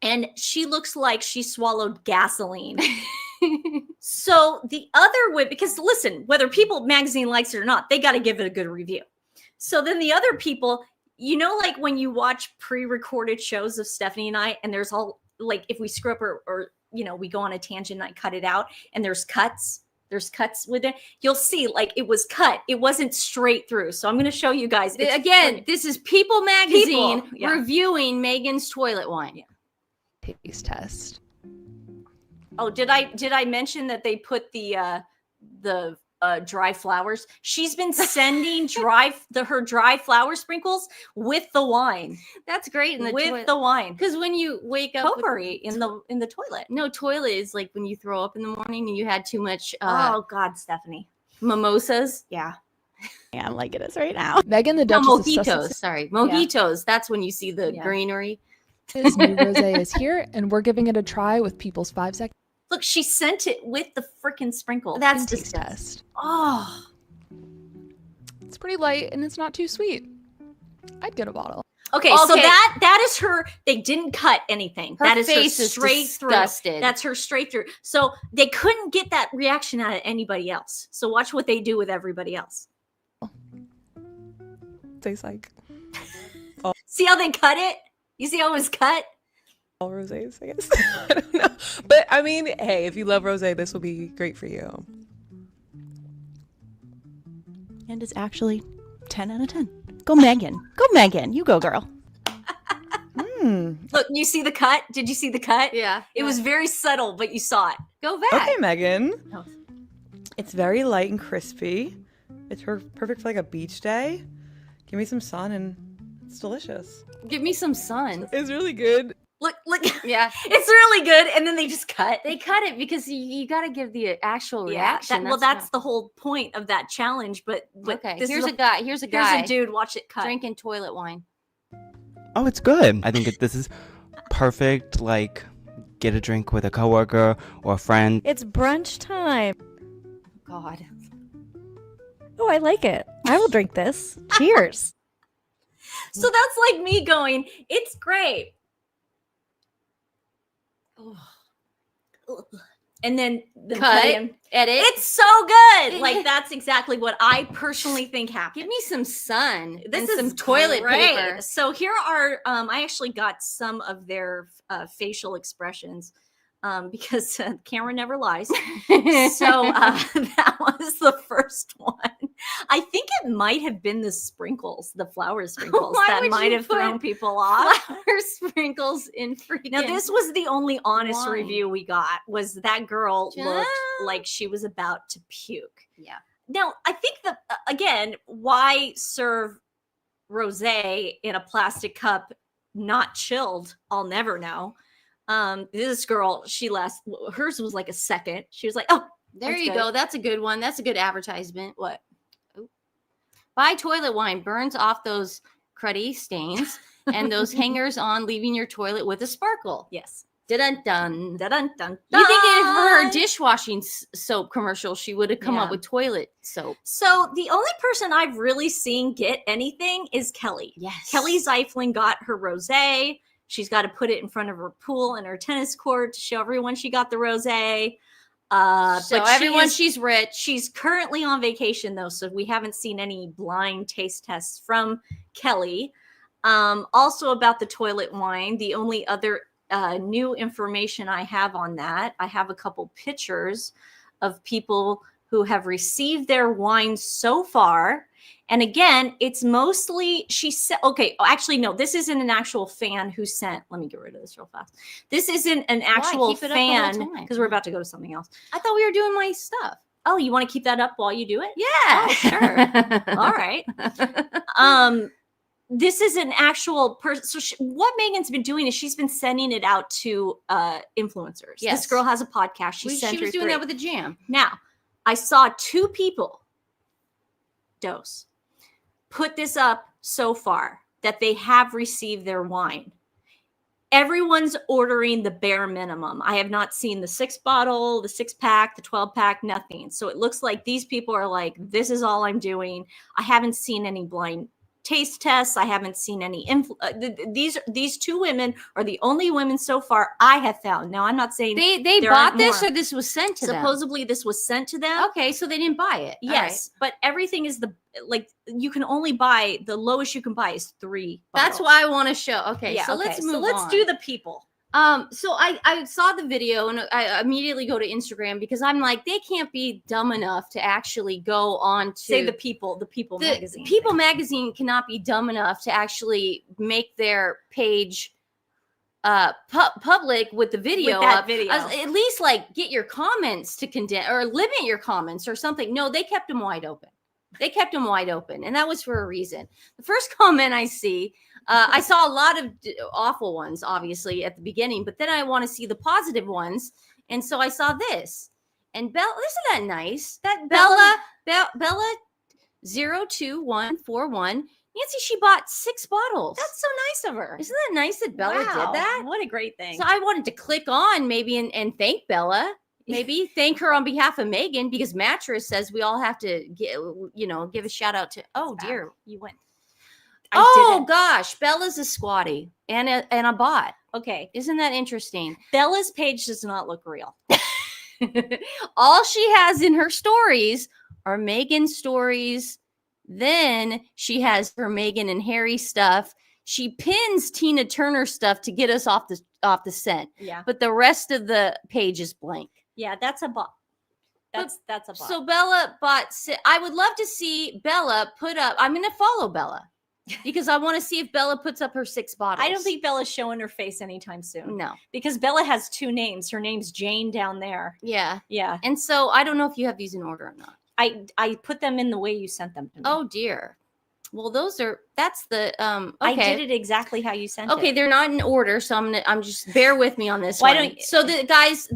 and she looks like she swallowed gasoline. So the other way, because listen, whether People magazine likes it or not, they got to give it a good review. So then the other people, like when you watch pre-recorded shows of Stephanie and I, and there's all like, if we screw up or we go on a tangent and I cut it out and there's cuts with it. You'll see like it was cut. It wasn't straight through. So I'm going to show you guys. Again, this is People magazine reviewing Meghan's toilet wine. Yeah. Taste test. Oh, did I mention that they put the dry flowers? She's been sending her dry flower sprinkles with the wine. That's great with the wine. Because when you wake up potpourri in the toilet. No, toilet is like when you throw up in the morning and you had too much. Oh God, Stephanie. Mimosas. Yeah. I'm like it is right now. Meghan the Duchess of Sussex. Sorry, mojitos. Yeah. That's when you see the greenery. This new rosé is here, and we're giving it a try with People's 5-second. Look, she sent it with the freaking sprinkle. That's disgusting. Oh, it's pretty light and it's not too sweet. I'd get a bottle. Okay, so that is her. They didn't cut anything. Her that is face her straight through. That's her straight through. So they couldn't get that reaction out of anybody else. So watch what they do with everybody else. Tastes like. Oh. See how they cut it? You see how it was cut? All rosés, I guess. I don't know. But I mean, hey, if you love rosé, this will be great for you. And it's actually 10 out of 10. Go Meghan. Go Meghan. You go, girl. Look, you see the cut? Did you see the cut? Yeah. It was very subtle, but you saw it. Go back. Okay, Meghan. Oh. It's very light and crispy. It's perfect for like a beach day. Give me some sun and it's delicious. Give me some sun. It's really good. Look. Yeah. It's really good. And then they just cut. They cut it because you got to give the actual reaction. That's the whole point of that challenge. But okay, here's a guy. Here's a dude. Watch it cut. Drinking toilet wine. Oh, it's good. I think this is perfect, like, get a drink with a coworker or a friend. It's brunch time. God. Oh, I like it. I will drink this. Cheers. So that's like me going, it's great. And then the Cut, edit. It's so good. Like that's exactly what I personally think happened. Give me some sun. This and is some toilet great. paper. So here are I actually got some of their facial expressions because the camera never lies. So that was the first one. I think it might have been the sprinkles, the flower sprinkles that might have thrown people off. Flower sprinkles in freaking. Now this was the only honest wine. review we got, was that girl looked like she was about to puke. Yeah. Now I think that again, why serve rosé in a plastic cup, not chilled? I'll never know. This girl, hers was like a second. She was like, oh, there you go. That's a good one. That's a good advertisement. What? Oh. Buy toilet wine, burns off those cruddy stains and those hangers on, leaving your toilet with a sparkle. Yes. Dun-dun-dun. Dun-dun-dun. You think if her dishwashing soap commercial, she would have come up with toilet soap. So the only person I've really seen get anything is Kelly. Yes. Kelly Zeiflin got her rosé. She's got to put it in front of her pool and her tennis court to show everyone she got the rosé. So everyone, she's rich. She's currently on vacation though, so we haven't seen any blind taste tests from Kelly. Also about the toilet wine, the only other new information I have on that, I have a couple pictures of people who have received their wine so far. And again, it's mostly, she said, okay, actually, no, this isn't an actual fan who sent, let me get rid of this real fast. This isn't an actual fan, because we're about to go to something else. I thought we were doing my stuff. Oh, you want to keep that up while you do it? Yeah. Oh, sure. All right. This is an actual person. So what Meghan's been doing is she's been sending it out to influencers. Yes. This girl has a podcast. She was doing that with a jam. Now, I saw 2 people, put this up so far that they have received their wine. Everyone's ordering the bare minimum. I have not seen the 6-bottle, the 6-pack, the 12-pack, nothing. So it looks like these people are like, this is all I'm doing. I haven't seen any blind taste tests. I haven't seen any these 2 women are the only women so far I have found. Now I'm not saying they bought this or this was sent to them. Supposedly this was sent to them. Okay, so they didn't buy it. Yes, but everything is you can only buy, the lowest you can buy is 3 bottles. That's why I want to show. Okay, yeah, so let's move on. Let's do the people. So I saw the video and I immediately go to Instagram because I'm like, they can't be dumb enough to actually go on to say the People magazine. People magazine cannot be dumb enough to actually make their page public with the video with that up. Video. At least like get your comments to condense or limit your comments or something. No, they kept them wide open. And that was for a reason. The first comment I see, I saw a lot of awful ones, obviously, at the beginning, but then I want to see the positive ones. And so I saw this. And Bella, isn't that nice? That Bella 02141. Nancy, she bought 6 bottles. That's so nice of her. Isn't that nice that Bella did that? What a great thing. So I wanted to click on maybe and thank Bella. Maybe thank her on behalf of Meghan, because Mattress says we all have to give a shout out to. Oh dear, you went. Gosh, Bella's a squatty and a bot. Okay, isn't that interesting? Bella's page does not look real. All she has in her stories are Meghan stories. Then she has her Meghan and Harry stuff. She pins Tina Turner stuff to get us off the scent. Yeah, but the rest of the page is blank. Yeah, that's a bot. That's a bot. So Bella bought. I would love to see Bella put up. I'm going to follow Bella because I want to see if Bella puts up her 6 bottles. I don't think Bella's showing her face anytime soon. No, because Bella has 2 names. Her name's Jane down there. Yeah, yeah. And so I don't know if you have these in order or not. I put them in the way you sent them to me. Oh dear. Well, that's the okay. I did it exactly how you sent it. Okay, they're not in order, so I'm just bear with me on this. Why don't so the guys?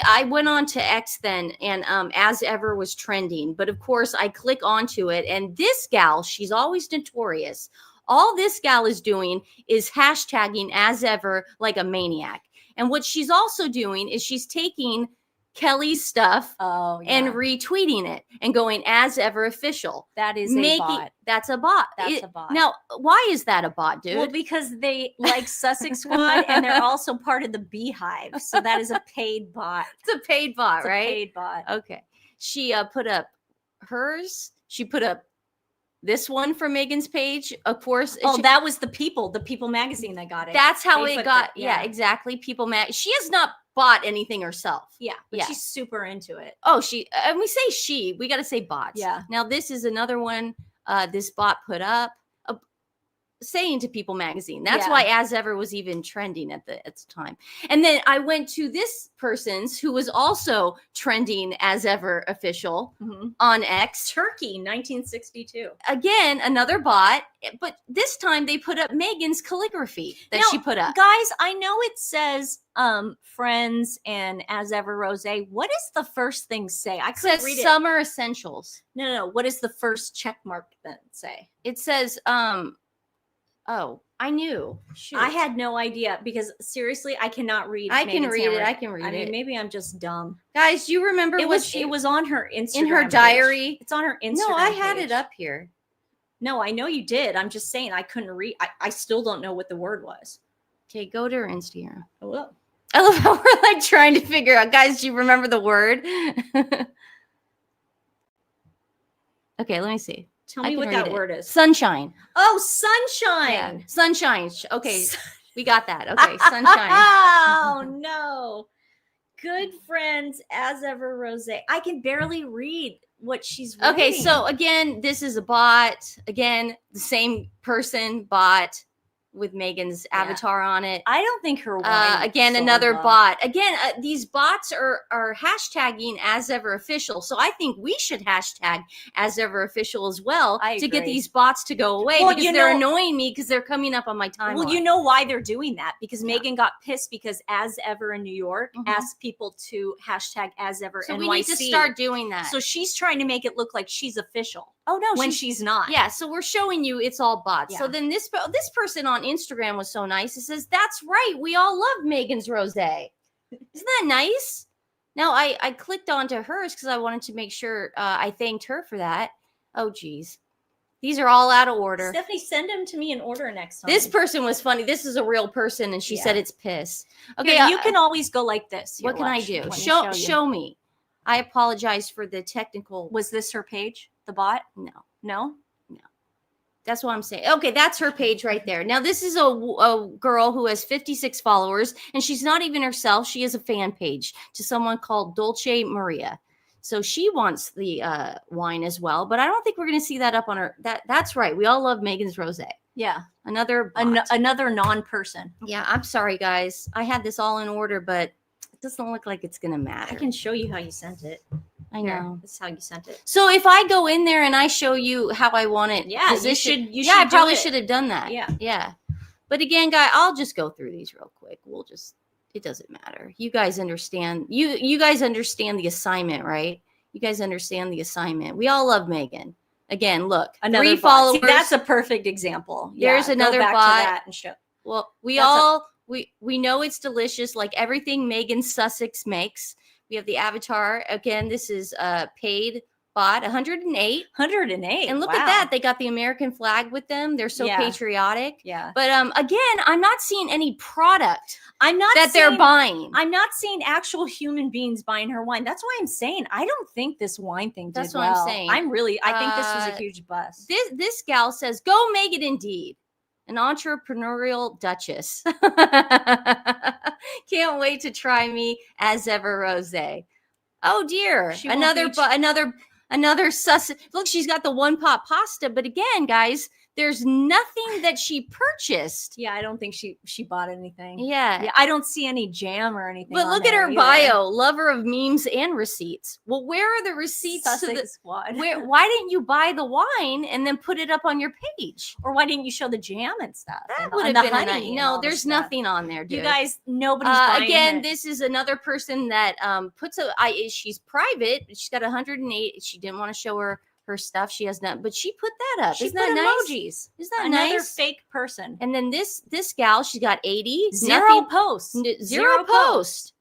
I went on to X then, and as ever was trending, but of course I click onto it, and this gal, she's always notorious, All this gal is doing is hashtagging as ever like a maniac. And what she's also doing is she's taking Kelly's stuff and retweeting it and going as ever official. That is a bot. That's a bot. That's a bot. Now, why is that a bot, dude? Well, because they like Sussex Squad and they're also part of the Beehive. So that is a paid bot. It's a paid bot, It's right? A paid bot. Okay. She put up hers. She put up this one from Meghan's page, of course. That was the People magazine that got it. That's how it got. Yeah, exactly. People She has not bought anything herself. Yeah, but she's super into it. Oh, and we say she, we got to say bots. Yeah. Now this is another one. This bot put up saying to People magazine. That's why as ever was even trending at the time. And then I went to this person's who was also trending as ever official on X. Turkey 1962. Again, another bot, but this time they put up Meghan's calligraphy that she put up. Guys, I know it says friends and as ever rose. What does the first thing say? I couldn't read it. Summer essentials. No. What does the first check mark then say? It says oh, I knew. Shoot. I had no idea because seriously, I cannot read. I can read it. I can read it. I mean, maybe I'm just dumb. Guys, you remember it was on her Instagram in her diary. Page. It's on her Instagram. No, I had it up here. No, I know you did. I'm just saying I couldn't read. I still don't know what the word was. Okay, go to her Instagram. Oh, I love how we're like trying to figure out. Guys, do you remember the word? Okay, let me see. Tell me what that word is. Sunshine. Oh, sunshine. Yeah. Sunshine. Okay. We got that. Okay. Sunshine. Oh, no. Good friends as ever, Rose. I can barely read what she's writing. Okay. So again, this is a bot. Again, the same person bot with Meghan's avatar on it. I don't think her wine again another bot. Again, these bots are hashtagging as ever official. So I think we should hashtag as ever official as well to get these bots to go away because they're annoying me because they're coming up on my timeline. Well, you know why they're doing that? Because Meghan got pissed because as ever in New York asked people to hashtag as ever NYC. So we need to start doing that. So she's trying to make it look like she's official. Oh no, when she's not. Yeah, so we're showing you it's all bots. So then this person on Instagram was so nice. It says, "That's right, we all love Meghan's rosé." Isn't that nice? Now I clicked onto hers because I wanted to make sure I thanked her for that. Oh geez, these are all out of order. Stephanie, send them to me in order next time. This person was funny. This is a real person, and she said it's piss. Okay, here, you can always go like this. What can I do? Show me. I apologize for the technical. Was this her page? The bot? No. That's what I'm saying. Okay, that's her page right there. Now, this is a girl who has 56 followers, and she's not even herself. She has a fan page to someone called Dolce Maria. So she wants the wine as well, but I don't think we're going to see that up on her. That's right. We all love Meghan's rosé. Yeah. Another non-person. Yeah, I'm sorry, guys. I had this all in order, but it doesn't look like it's going to matter. I can show you how you sent it. I know. This is how you sent it. So if I go in there and I show you how I want it, you should. I probably should have done that. Yeah. But again, guys, I'll just go through these real quick. It doesn't matter. You guys understand. You guys understand the assignment, right? You guys understand the assignment. We all love Meghan. Again, look, another 3 bot. followers. See, that's a perfect example. There's another go back bot. To that and show. Well, we know it's delicious, like everything Meghan Sussex makes. We have the avatar. Again, this is paid bot, 108. 108. And look at that. They got the American flag with them. They're so patriotic. Yeah. But again, I'm not seeing any product that they're buying. I'm not seeing actual human beings buying her wine. That's why I'm saying I don't think this wine thing did well. I'm saying. I think this was a huge bust. This gal says, "Go Meghan indeed. An entrepreneurial duchess. Can't wait to try me as ever rosé." Oh dear. Another sus. Look, she's got the one pot pasta, but again, guys, there's nothing that she purchased. Yeah, I don't think she bought anything. Yeah, I don't see any jam or anything. But look at her bio: lover of memes and receipts. Well, where are the receipts to the squad? Why didn't you buy the wine and then put it up on your page? Or why didn't you show the jam and stuff? That would have been honey. No, there's nothing on there, dude. You guys, nobody's buying again, her. This is another person that puts she's private. She's got 108. She didn't want to show her her stuff. She has none, but she put that up. She Isn't put that nice? emojis. Isn't that Another nice? fake person. And then this gal, she's got 80 Zero posts. Zero post.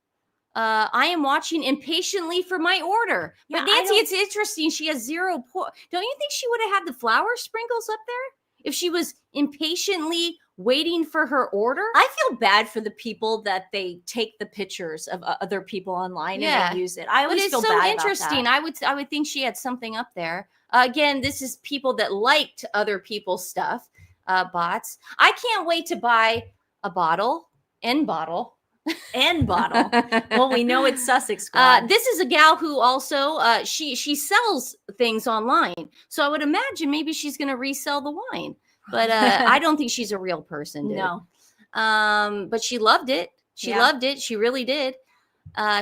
I am watching impatiently for my order. But Yeah, Nancy, it's interesting. She has zero. Don't you think she would have had the flower sprinkles up there if she was impatiently waiting for her order? I feel bad for the people that they take the pictures of other people online and they use it. I always feel bad about that. But it's so interesting. I would think she had something up there. Again, this is people that liked other people's stuff, bots. I can't wait to buy a bottle. Well, we know it's Sussex Squad. This is a gal who also she sells things online, so I would imagine maybe she's going to resell the wine. But I don't think she's a real person. Dude. No. But she loved it. She loved it. She really did.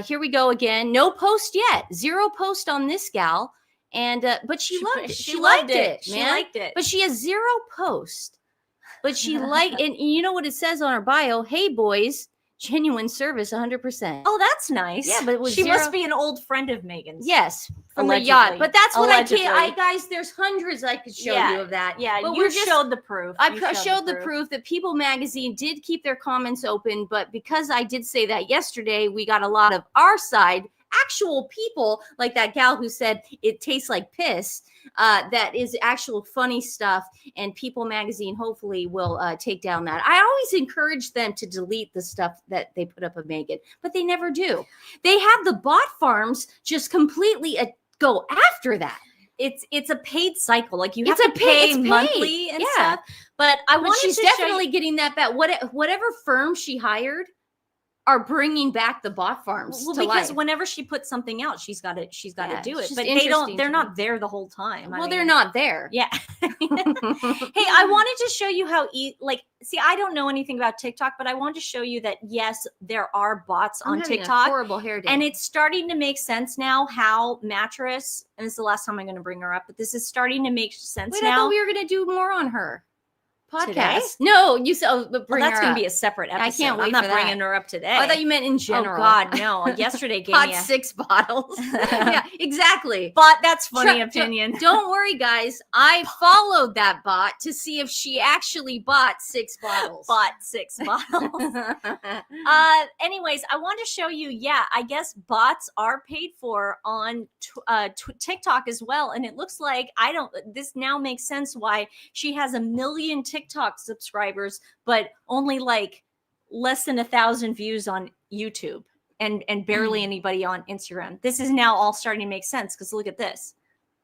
Here we go again. No post yet. Zero post on this gal. And but she loved it. She liked it. She liked it. But she has zero post. But she liked, and you know what it says on her bio? Hey boys, genuine service, 100%. Oh, that's nice. Yeah, but it was she zero. must be an old friend of Megan's. Yes, from Allegedly. the yacht. But that's what Allegedly. I can't. Guys, there's hundreds I could show you of that. Yeah, but you showed the proof. I showed the proof that People Magazine did keep their comments open, but because I did say that yesterday, we got a lot of our side, actual people, like that gal who said it tastes like piss. That is actual funny stuff, and People Magazine hopefully will take down that. I always encourage them to delete the stuff that they put up of Meghan, but they never do. They have the bot farms just completely go after that. It's a paid cycle. Like you have It's to pay monthly and stuff. But I wanted she's to definitely getting that back. Whatever firm she hired are bringing back the bot farms. Well, to because life. whenever she puts something out, she's got to do It's it. just But interesting they're to not me. there the whole time. Well, they're not there. Yeah. Hey, I wanted to show you how see, I don't know anything about TikTok, but I wanted to show you that yes, there are bots on TikTok. Horrible hair day. And it's starting to make sense now how Mattress, and this is the last time I'm going to bring her up, but this is starting to make sense Wait, now. I thought we were going to do more on her podcast. Today? No, you said Well, that's going to be a separate episode. I can't wait I'm not for that. bringing her up today. Oh, I thought you meant in general. Oh God, no! Yesterday gave Hot me 6 bottles. Yeah, exactly. But that's funny opinion. Don't worry, guys. I followed that bot to see if she actually bought 6 bottles. Bought 6 bottles. Anyways, I want to show you. Yeah, I guess bots are paid for on TikTok as well, and it looks like this now makes sense why she has 1 million TikTok subscribers, but only like less than 1,000 views on YouTube, and barely anybody on Instagram. This is now all starting to make sense because look at this.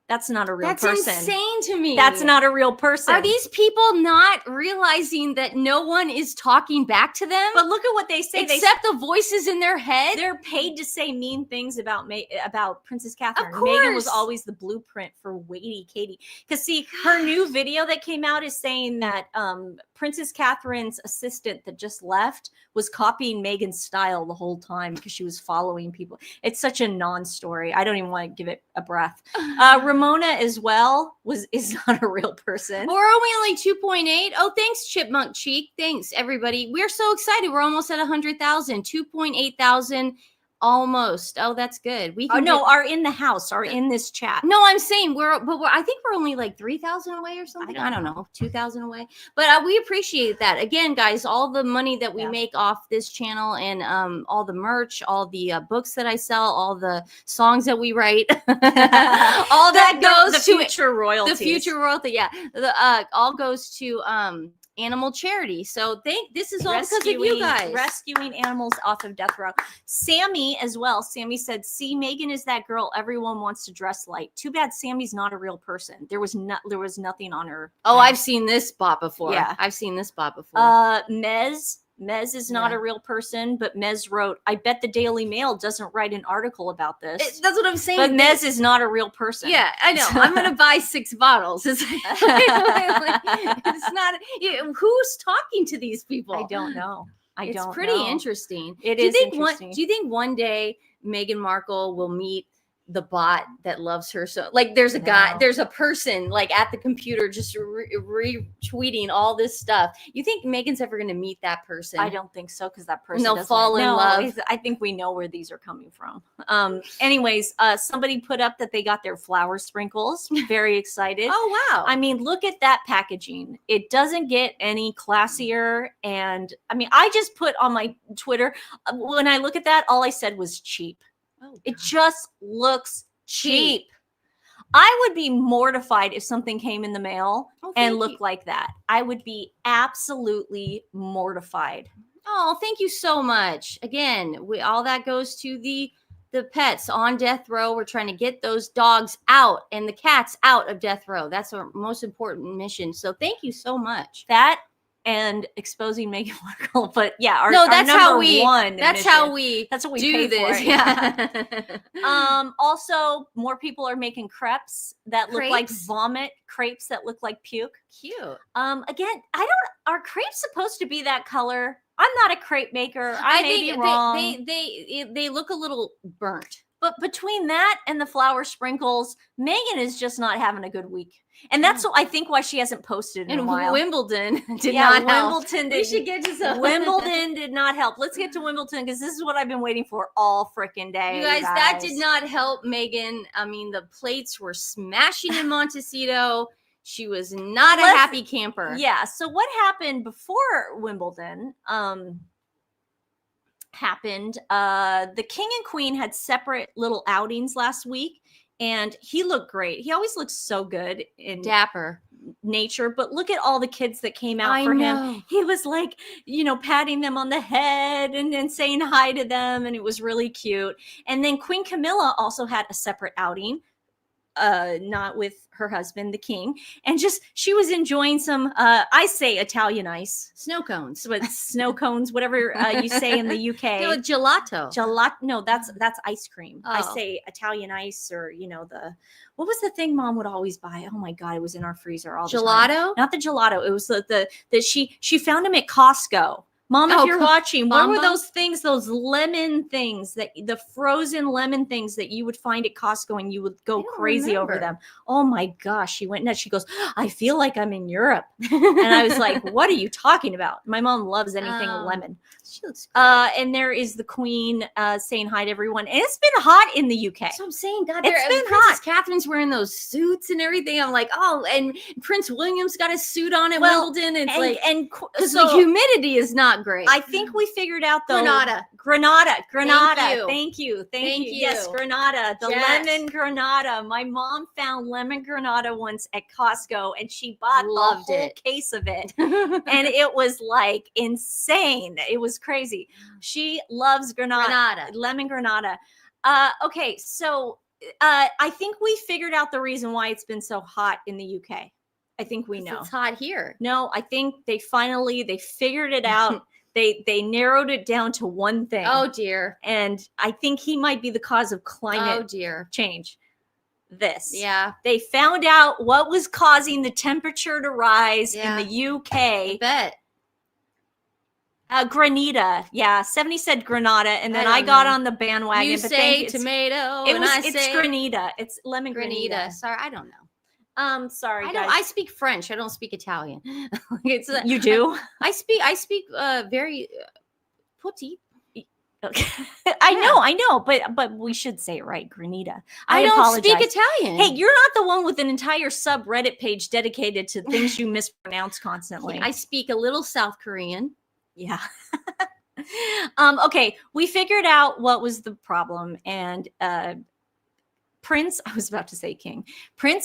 That's not a real person. That's insane to me. That's not a real person. Are these people not realizing that no one is talking back to them? But look at what they say. Except the voices in their head. They're paid to say mean things about Princess Catherine. Of course. Meghan was always the blueprint for Weighty Katie. Because see, her new video that came out is saying that Princess Catherine's assistant that just left was copying Meghan's style the whole time because she was following people. It's such a non-story. I don't even want to give it a breath. Ramona as well is not a real person. We're only 2.8. Oh, thanks, Chipmunk Cheek. Thanks, everybody. We're so excited. We're almost at 100,000. 2.8 thousand. Almost. Oh, that's good. We can are in the house, are in this chat. No, I'm saying I think we're only like 3,000 away or something. I don't know, 2,000 away. But we appreciate that. Again, guys, all the money that we make off this channel and all the merch, all the books that I sell, all the songs that we write, all that goes to the future royalties. The future royalty, yeah. All goes to animal charity. So this is all because of you guys. Rescuing animals off of death row. Sammy as well. Sammy said, see, Meghan is that girl everyone wants to dress like. Too bad Sammy's not a real person. There was nothing on her. Oh, I've seen this bot before. Yeah. I've seen this bot before. Mez is not a real person, but Mez wrote, I bet the Daily Mail doesn't write an article about this. That's what I'm saying. But Mez is not a real person. Yeah, I know. I'm going to buy 6 bottles. It's not, who's talking to these people? I don't know. It's pretty interesting. It is interesting. Do you think one day Meghan Markle will meet the bot that loves her so. Like there's a guy, there's a person like at the computer just retweeting all this stuff. You think Meghan's ever going to meet that person? I don't think so, because that person they'll doesn't fall in love. I think we know where these are coming from. Anyways, somebody put up that they got their flower sprinkles. Very excited. Oh wow! I mean, look at that packaging. It doesn't get any classier. And I mean, I just put on my Twitter, when I look at that, all I said was cheap. Oh, it just looks cheap. I would be mortified if something came in the mail and looked like that. I would be absolutely mortified. Oh, thank you so much. Again, all that goes to the pets on death row. We're trying to get those dogs out and the cats out of death row. That's our most important mission. So thank you so much. That and exposing Meghan Markle, but yeah, that's how we do this. Yeah. Also, more people are making crepes that look like vomit, crepes that look like puke. Cute. Again, are crepes supposed to be that color? I'm not a crepe maker. I may be wrong. They look a little burnt. But between that and the flower sprinkles, Meghan is just not having a good week. And that's I think why she hasn't posted in a while. Wimbledon did not help. We should get to some. Wimbledon did not help. Let's get to Wimbledon, because this is what I've been waiting for all freaking day. You guys, that did not help Meghan. I mean, the plates were smashing in Montecito. She was not a happy camper. Yeah. So what happened before Wimbledon? Happened. The king and queen had separate little outings last week, and he looked great. He always looks so good in dapper nature, but look at all the kids that came out for him. He was like, patting them on the head and saying hi to them, and it was really cute. And then Queen Camilla also had a separate outing, not with her husband, the king, and she was enjoying some I say Italian ice, snow cones, but snow cones, whatever you say in the UK. No, gelato. No, that's ice cream. I say Italian ice, or what was the thing Mom would always buy? Oh my God, it was in our freezer all the time. Gelato? Not the gelato. It was the she found them at Costco. Mom, if you're watching, what were those things, those lemon things, the frozen lemon things that you would find at Costco, and you would go crazy over them? Oh my gosh. She went nuts. She goes, I feel like I'm in Europe. And I was like, what are you talking about? My mom loves anything lemon. She looks great. And there is the queen saying hi to everyone. And it's been hot in the UK. So I'm saying, God, it's been Princess Catherine's wearing those suits and everything. I'm like, and Prince William's got a suit on at Wimbledon. It's because the humidity is not great. I think we figured out though. Granada. Thank you. Yes, Granada. The lemon Granada. My mom found lemon Granada once at Costco, and she bought a whole case of it. And it was like insane. It was crazy. She loves Granada. Lemon Granada. Okay, so I think we figured out the reason why it's been so hot in the UK. I think we know. It's hot here. No, I think they figured it out. They narrowed it down to one thing. Oh dear. And I think he might be the cause of climate change. Yeah. They found out what was causing the temperature to rise in the UK. I bet. Granada. Yeah. 70 said Granada, and then I got on the bandwagon. You say tomato. It's Granada. It's lemon Granada. Sorry, I don't know. Sorry, guys. I speak French. I don't speak Italian. You do? I speak very petit. Okay. I know, but we should say it right, Granada. I don't apologize. speak Italian. Hey, you're not the one with an entire subreddit page dedicated to things you mispronounce constantly. I speak a little South Korean. Yeah. Okay, we figured out what was the problem, and Prince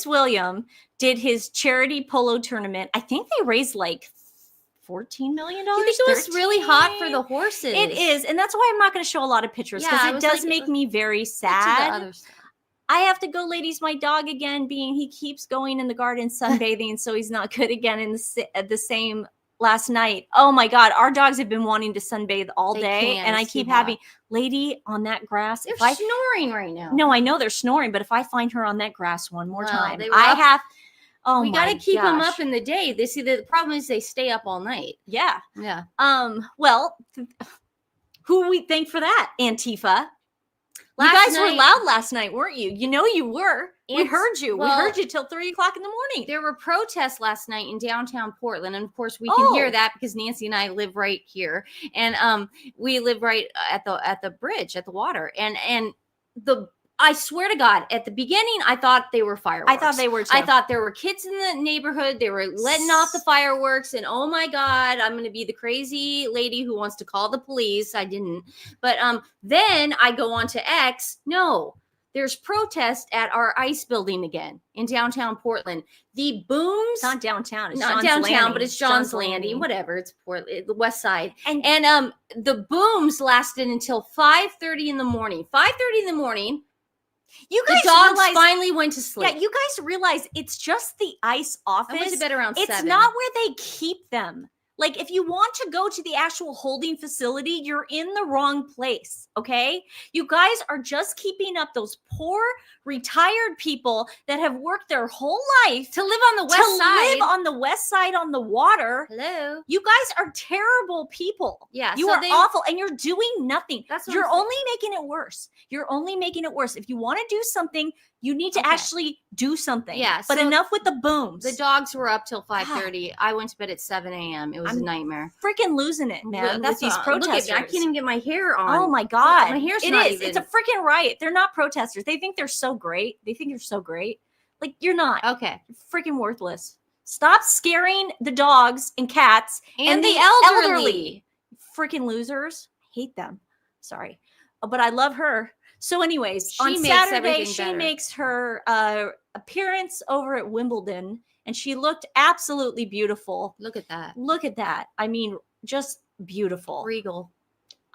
William did his charity polo tournament. I think they raised like $14 million. You think it was really hot for the horses? It is, and that's why I'm not going to show a lot of pictures, because it does make me very sad. I have to go, ladies. My dog again, he keeps going in the garden sunbathing, so he's not good again in the same last night. Oh my God, our dogs have been wanting to sunbathe all day, and I keep having lady on that grass. They're snoring right now. No, I know they're snoring, but if I find her on that grass one more time, I have. Oh, we got to keep them up in the day. The problem is they stay up all night. Yeah. Yeah. Well, who we thank for that? Antifa. You guys were loud last night, weren't you? You know you were. We heard you. Well, we heard you till 3 o'clock in the morning. There were protests last night in downtown Portland, and of course we can hear that because Nancy and I live right here, and we live right at the bridge, at the water, and I swear to God, at the beginning, I thought they were fireworks. I thought they were too. I thought there were kids in the neighborhood. They were letting off the fireworks, and oh my God, I'm going to be the crazy lady who wants to call the police. I didn't. But then I go on to X. No, there's protest at our ICE building again in downtown Portland. The booms. It's not downtown. It's not John's downtown, Landing. but it's John's Landing. Whatever. It's Portland, the west side. And the booms lasted until 5:30 in the morning. 5:30 in the morning. You guys the dogs finally went to sleep. Yeah, you guys realize it's just the ICE office. I went to bed around 7. It's not where they keep them. Like, if you want to go to the actual holding facility, you're in the wrong place, okay? You guys are just keeping up those poor retired people that have worked their whole life to live on the west side. live on the west side on the water. Hello. You guys are terrible people. Yeah. You are awful, and you're doing nothing. That's what you're only making it worse. You're only making it worse. If you want to do something, you need to actually do something. Yeah. But so enough with the booms. The dogs were up till 5:30. I went to bed at 7 a.m. It was a nightmare. Freaking losing it, man. That's with these protesters. Look at me. I can't even get my hair on. Oh my God. My hair's It not is. even. It's a freaking riot. They're not protesters. They think they're so great. They think you're so great. Like, you're not. Okay. You're freaking worthless. Stop scaring the dogs and cats and the elderly. Freaking losers. I hate them. Sorry. But I love her. So anyways, She on makes Saturday, everything she better. makes her appearance over at Wimbledon, and she looked absolutely beautiful. Look at that. Look at that. I mean, just beautiful. Regal.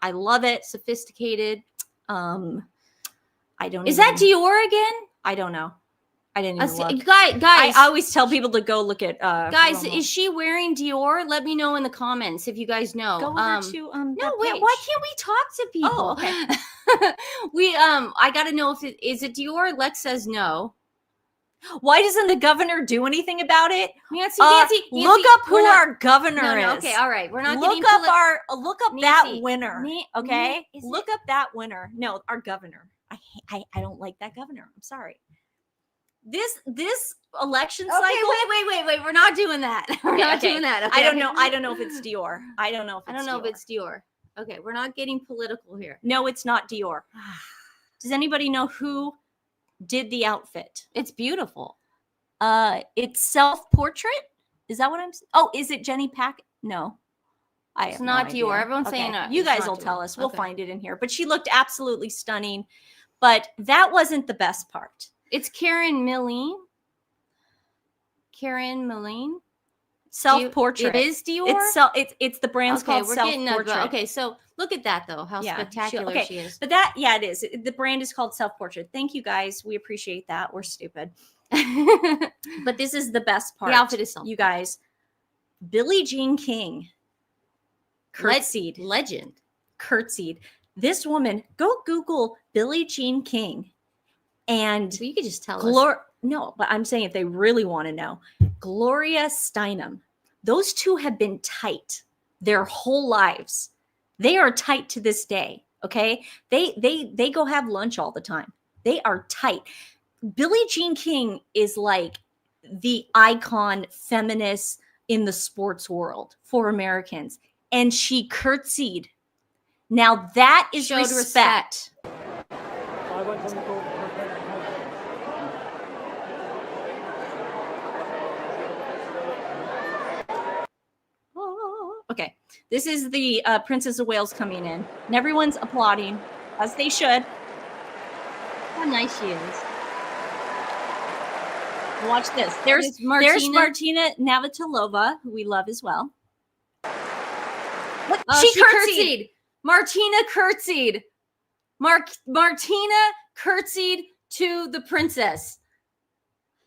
I love it. Sophisticated. I don't Is that Dior again? I don't know. I didn't even look. Guys, I always tell people to go look at guys, Romo. is she wearing Dior? Let me know in the comments if you guys know. Go over to no, wait, why can't we talk to people? Oh, okay. I gotta know if is it Dior? Lex says no. Why doesn't the governor do anything about it? Nancy, look up who our governor is. Okay, all right. We're not look getting look up Nancy, that winner. Okay, is look up that winner. No, our governor. I don't like that governor. I'm sorry. This election cycle. Wait. We're not doing that. We're not doing that. Okay? I don't know. I don't know if it's Dior. I don't know if it's Dior. Okay, we're not getting political here. No, it's not Dior. Does anybody know who did the outfit? It's beautiful. It's self-portrait. Is that what I'm? Oh, is it Jenny Pack? No, it's not Dior. Everyone's saying you guys will tell us. We'll find it in here. But she looked absolutely stunning. But that wasn't the best part. It's Karen Milleen. Self-portrait. It is Dior? It's the brand's called Self-Portrait. Okay, so look at that though. How spectacular she is. But it is. The brand is called Self-Portrait. Thank you guys. We appreciate that. We're stupid. But this is the best part. The outfit is you guys. Billie Jean King curtsied. Legend. Curtsied. This woman, go Google Billie Jean King. And so you could just tell us. No, but I'm saying if they really want to know, Gloria Steinem. Those two have been tight their whole lives. They are tight to this day. Okay, they go have lunch all the time. They are tight. Billie Jean King is like the icon feminist in the sports world for Americans, and she curtsied. Now that is respect. Okay, this is the Princess of Wales coming in, and everyone's applauding, as they should. How nice she is. Watch this. There's Martina Navratilova, who we love as well. Look, she curtsied. Martina curtsied. Martina curtsied to the princess.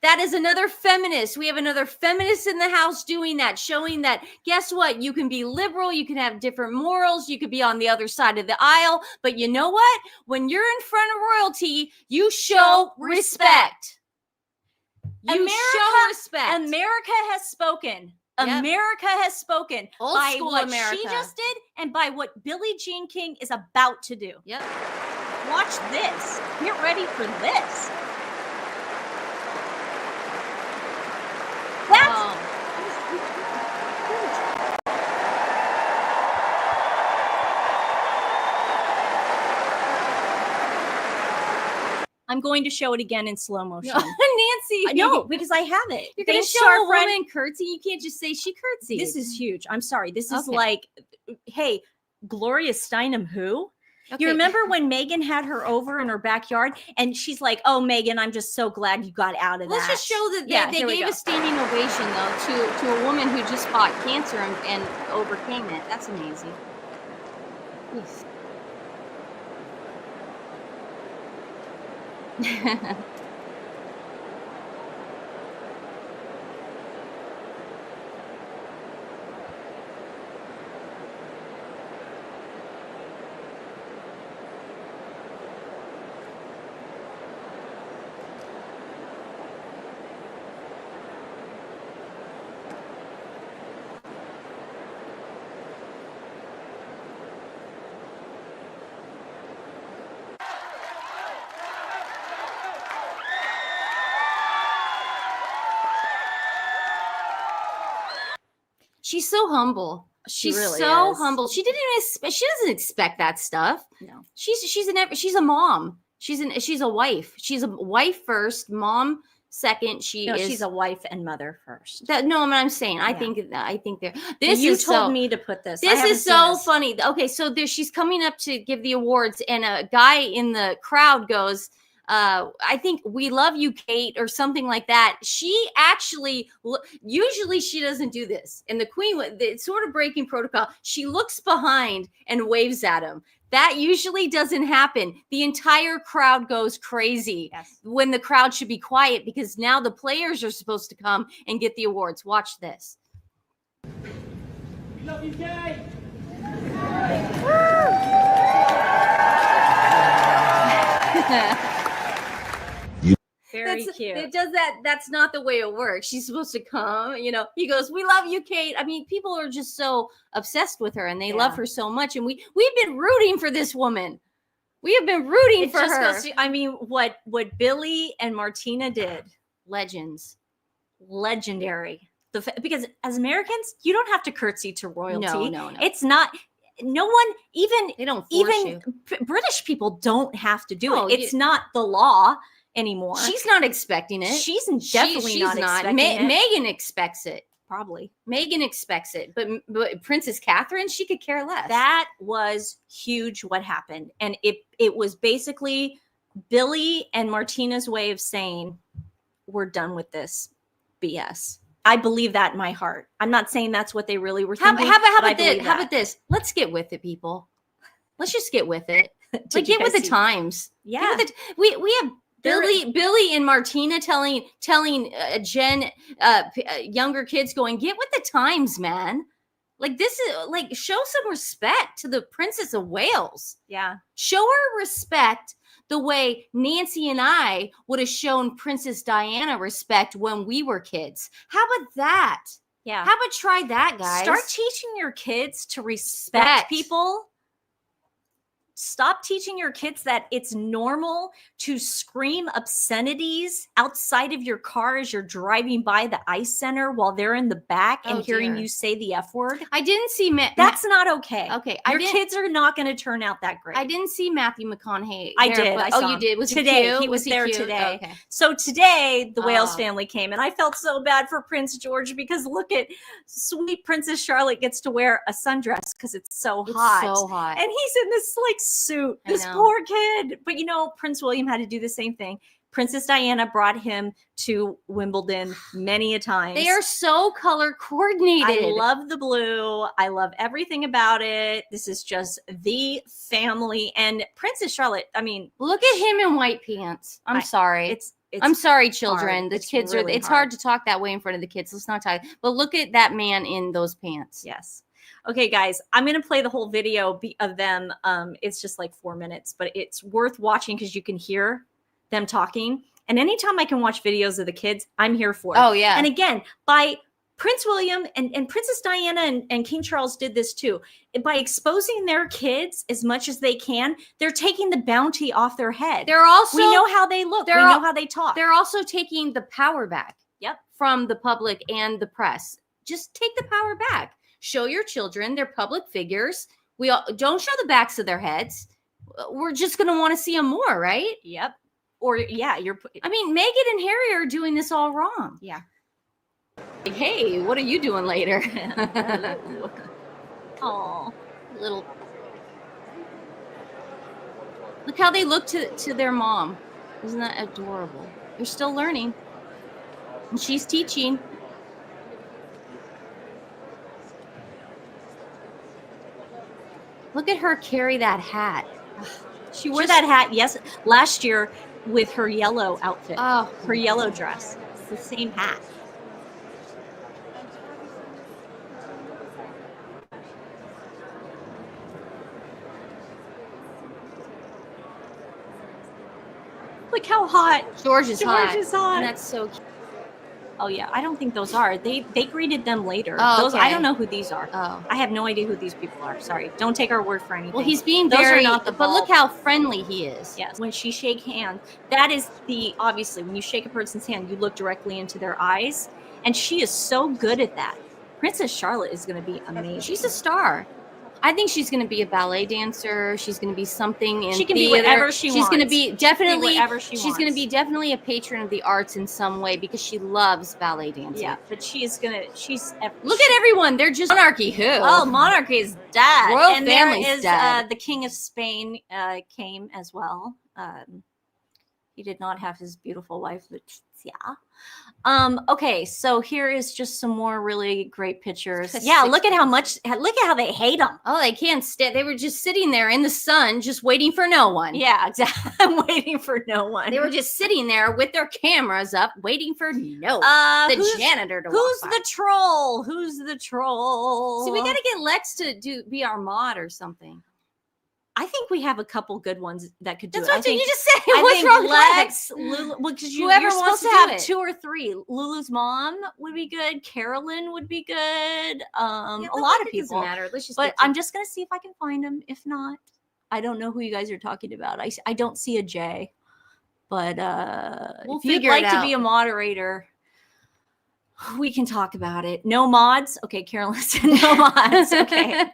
That is another feminist. We have another feminist in the house doing that, showing that, guess what? You can be liberal. You can have different morals. You could be on the other side of the aisle. But you know what? When you're in front of royalty, you show respect. You show respect. America has spoken. Yep. America has spoken Old by school what America. she just did and by what Billie Jean King is about to do. Yep. Watch this. Get ready for this. That's I'm going to show it again in slow motion. Nancy. No, because I have it. You're going to show a woman curtsy. You can't just say she curtsied. This is huge. I'm sorry. This is like, hey, Gloria Steinem, who? Okay. You remember when Meghan had her over in her backyard and she's like, oh, Meghan, I'm just so glad you got out of that. Let's just show that they gave a standing ovation, though, to a woman who just fought cancer and overcame it. That's amazing. Please. She's so humble. She's really so humble. She doesn't expect that stuff. No. She's a mom. She's a wife. She's a wife first, mom second. She's a wife and mother first. I'm saying. I think there. You told me to put this. This is so funny. Okay, so she's coming up to give the awards, and a guy in the crowd goes, I think we love you, Kate, or something like that. She actually, usually she doesn't do this. And the queen, it's sort of breaking protocol. She looks behind and waves at him. That usually doesn't happen. The entire crowd goes crazy when the crowd should be quiet because now the players are supposed to come and get the awards. Watch this. We love you, Kate. Very cute. It does that. That's not the way it works. She's supposed to come, he goes, we love you, Kate. I mean, people are just so obsessed with her and they love her so much. And we've been rooting for this woman. We have been rooting for her. What Billy and Martina did. Legendary. Because as Americans, you don't have to curtsy to royalty. No. It's not. No one, they don't force you. British people don't have to do it. It's not the law anymore. She's not expecting it. She's definitely not expecting it. Meghan expects it. Probably. Meghan expects it. But Princess Catherine, she could care less. That was huge what happened. And it was basically Billy and Martina's way of saying, we're done with this BS. I believe that in my heart. I'm not saying that's what they really were thinking. How about this? Let's get with it, people. Let's just get with it. Get with the times. Yeah. We have Billy and Martina telling Jen, younger kids going, get with the times, man. This is show some respect to the Princess of Wales. Yeah. Show her respect the way Nancy and I would have shown Princess Diana respect when we were kids. How about that? Yeah. How about try that, guys? Start teaching your kids to respect people. Stop teaching your kids that it's normal to scream obscenities outside of your car as you're driving by the ice center while they're in the back and hearing you say the F word. I didn't see That's not okay. Okay. Your kids are not going to turn out that great. I didn't see Matthew McConaughey. I did. I saw you did? Was today. He cute? He was there today. Okay. So today the Wales family came and I felt so bad for Prince George because look at sweet Princess Charlotte gets to wear a sundress because it's so hot. So hot. And he's in this suit. This poor kid. But Prince William had to do the same thing. Princess Diana brought him to Wimbledon many a time. They are so color coordinated. I love the blue. I love everything about it. This is just the family. And Princess Charlotte, look at him in white pants. I'm sorry. I'm sorry, children. Hard. The kids really it's hard to talk that way in front of the kids. Let's not talk. But look at that man in those pants. Yes. Okay, guys, I'm going to play the whole video of them. It's just 4 minutes, but it's worth watching because you can hear them talking. And anytime I can watch videos of the kids, I'm here for it. Oh, yeah. And again, by Prince William and Princess Diana and King Charles did this too. By exposing their kids as much as they can, they're taking the bounty off their head. They're also, we know how they look. We know how they talk. They're also taking the power back. Yep. From the public and the press. Just take the power back. Show your children they're public figures. We all, don't show the backs of their heads. We're just going to want to see them more, right? Yep. Or Meghan and Harry are doing this all wrong. Yeah. Like, hey, what are you doing later? Oh, little. Look how they look to their mom. Isn't that adorable? They're still learning. And she's teaching. Look at her carry that hat. She wore that hat, last year with her yellow outfit. Oh, her yellow dress. It's the same hat. Look how hot. George is hot. And that's so cute. Oh yeah, I don't think those are. They greeted them later. Oh, those okay. I don't know who these are. Oh. I have no idea who these people are. Sorry. Don't take our word for anything. Well, he's being those very, are not the but look how friendly he is. Yes. When she shake hands, that is obviously when you shake a person's hand, you look directly into their eyes, and she is so good at that. Princess Charlotte is going to be amazing. She's a star. I think she's going to be a ballet dancer. She's going to be something in she can theater. be whatever she wants. She's going to be definitely whatever she she's wants. going to be definitely a patron of the arts in some way because she loves ballet dancing. Yeah, but she's look at everyone. They're just monarchy. Who? Oh, monarchy is dead. Royal and family's there is dead. The King of Spain came as well. He did not have his beautiful wife, Letizia. Okay, so here is just some more really great pictures. Yeah, look at how they hate him. Oh, they can't stay. They were just sitting there in the sun, just waiting for no one. Yeah, exactly. I'm waiting for no one. They were just sitting there with their cameras up, waiting for the janitor to walk by. Who's the troll? Who's the troll? See, we got to get Lex to be our mod or something. I think we have a couple good ones that could do That's it. what you just said. What's wrong with with Lex? Lulu, because Whoever you're wants supposed to to have do it. 2 or 3. Lulu's mom would be good. Carolyn would be good. A lot of people. Doesn't matter. Let's just. But I'm just gonna see if I can find them. If not, I don't know who you guys are talking about. I don't see a J. But we'll if you'd figure like it to out. be a moderator, we can talk about it. No mods. Okay, Carolyn said no mods. Okay.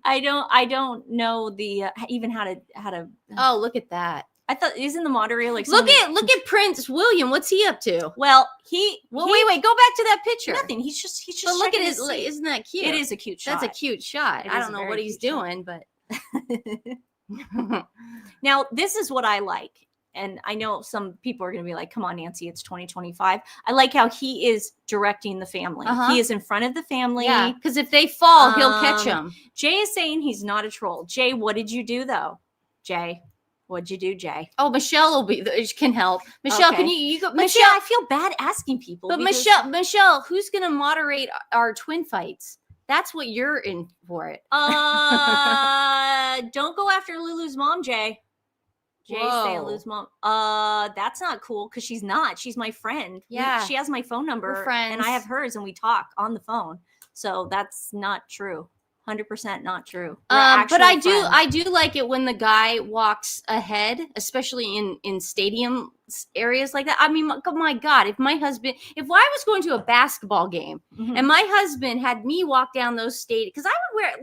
I don't know the even how to. Oh, look at that. I thought isn't the moderator like look at Prince William. What's he up to? Well, wait. Go back to that picture. Nothing. He's just. But look at his. Isn't that cute? It is a cute shot. That's a cute shot. I don't know what he's doing, but now this is what I like. And I know some people are going to be like, come on, Nancy, it's 2025. I like how he is directing the family. He is in front of the family. Yeah, because if they fall, he'll catch them. Jay is saying he's not a troll. Jay, what did you do, though? Jay, what'd you do, Jay? Oh, Michelle can help. Michelle, can you go? Michelle, I feel bad asking people. But Michelle, who's going to moderate our twin fights? That's what you're in for it. Don't go after Lulu's mom, Jay. Jay, say Lulu's mom. That's not cool because she's not. She's my friend. Yeah. She has my phone number. We're friends. And I have hers and we talk on the phone. So that's not true. 100% not true. But I do like it when the guy walks ahead, especially in stadium areas like that. I mean, my God, if I was going to a basketball game and my husband had me walk down those stadiums, because I would wear,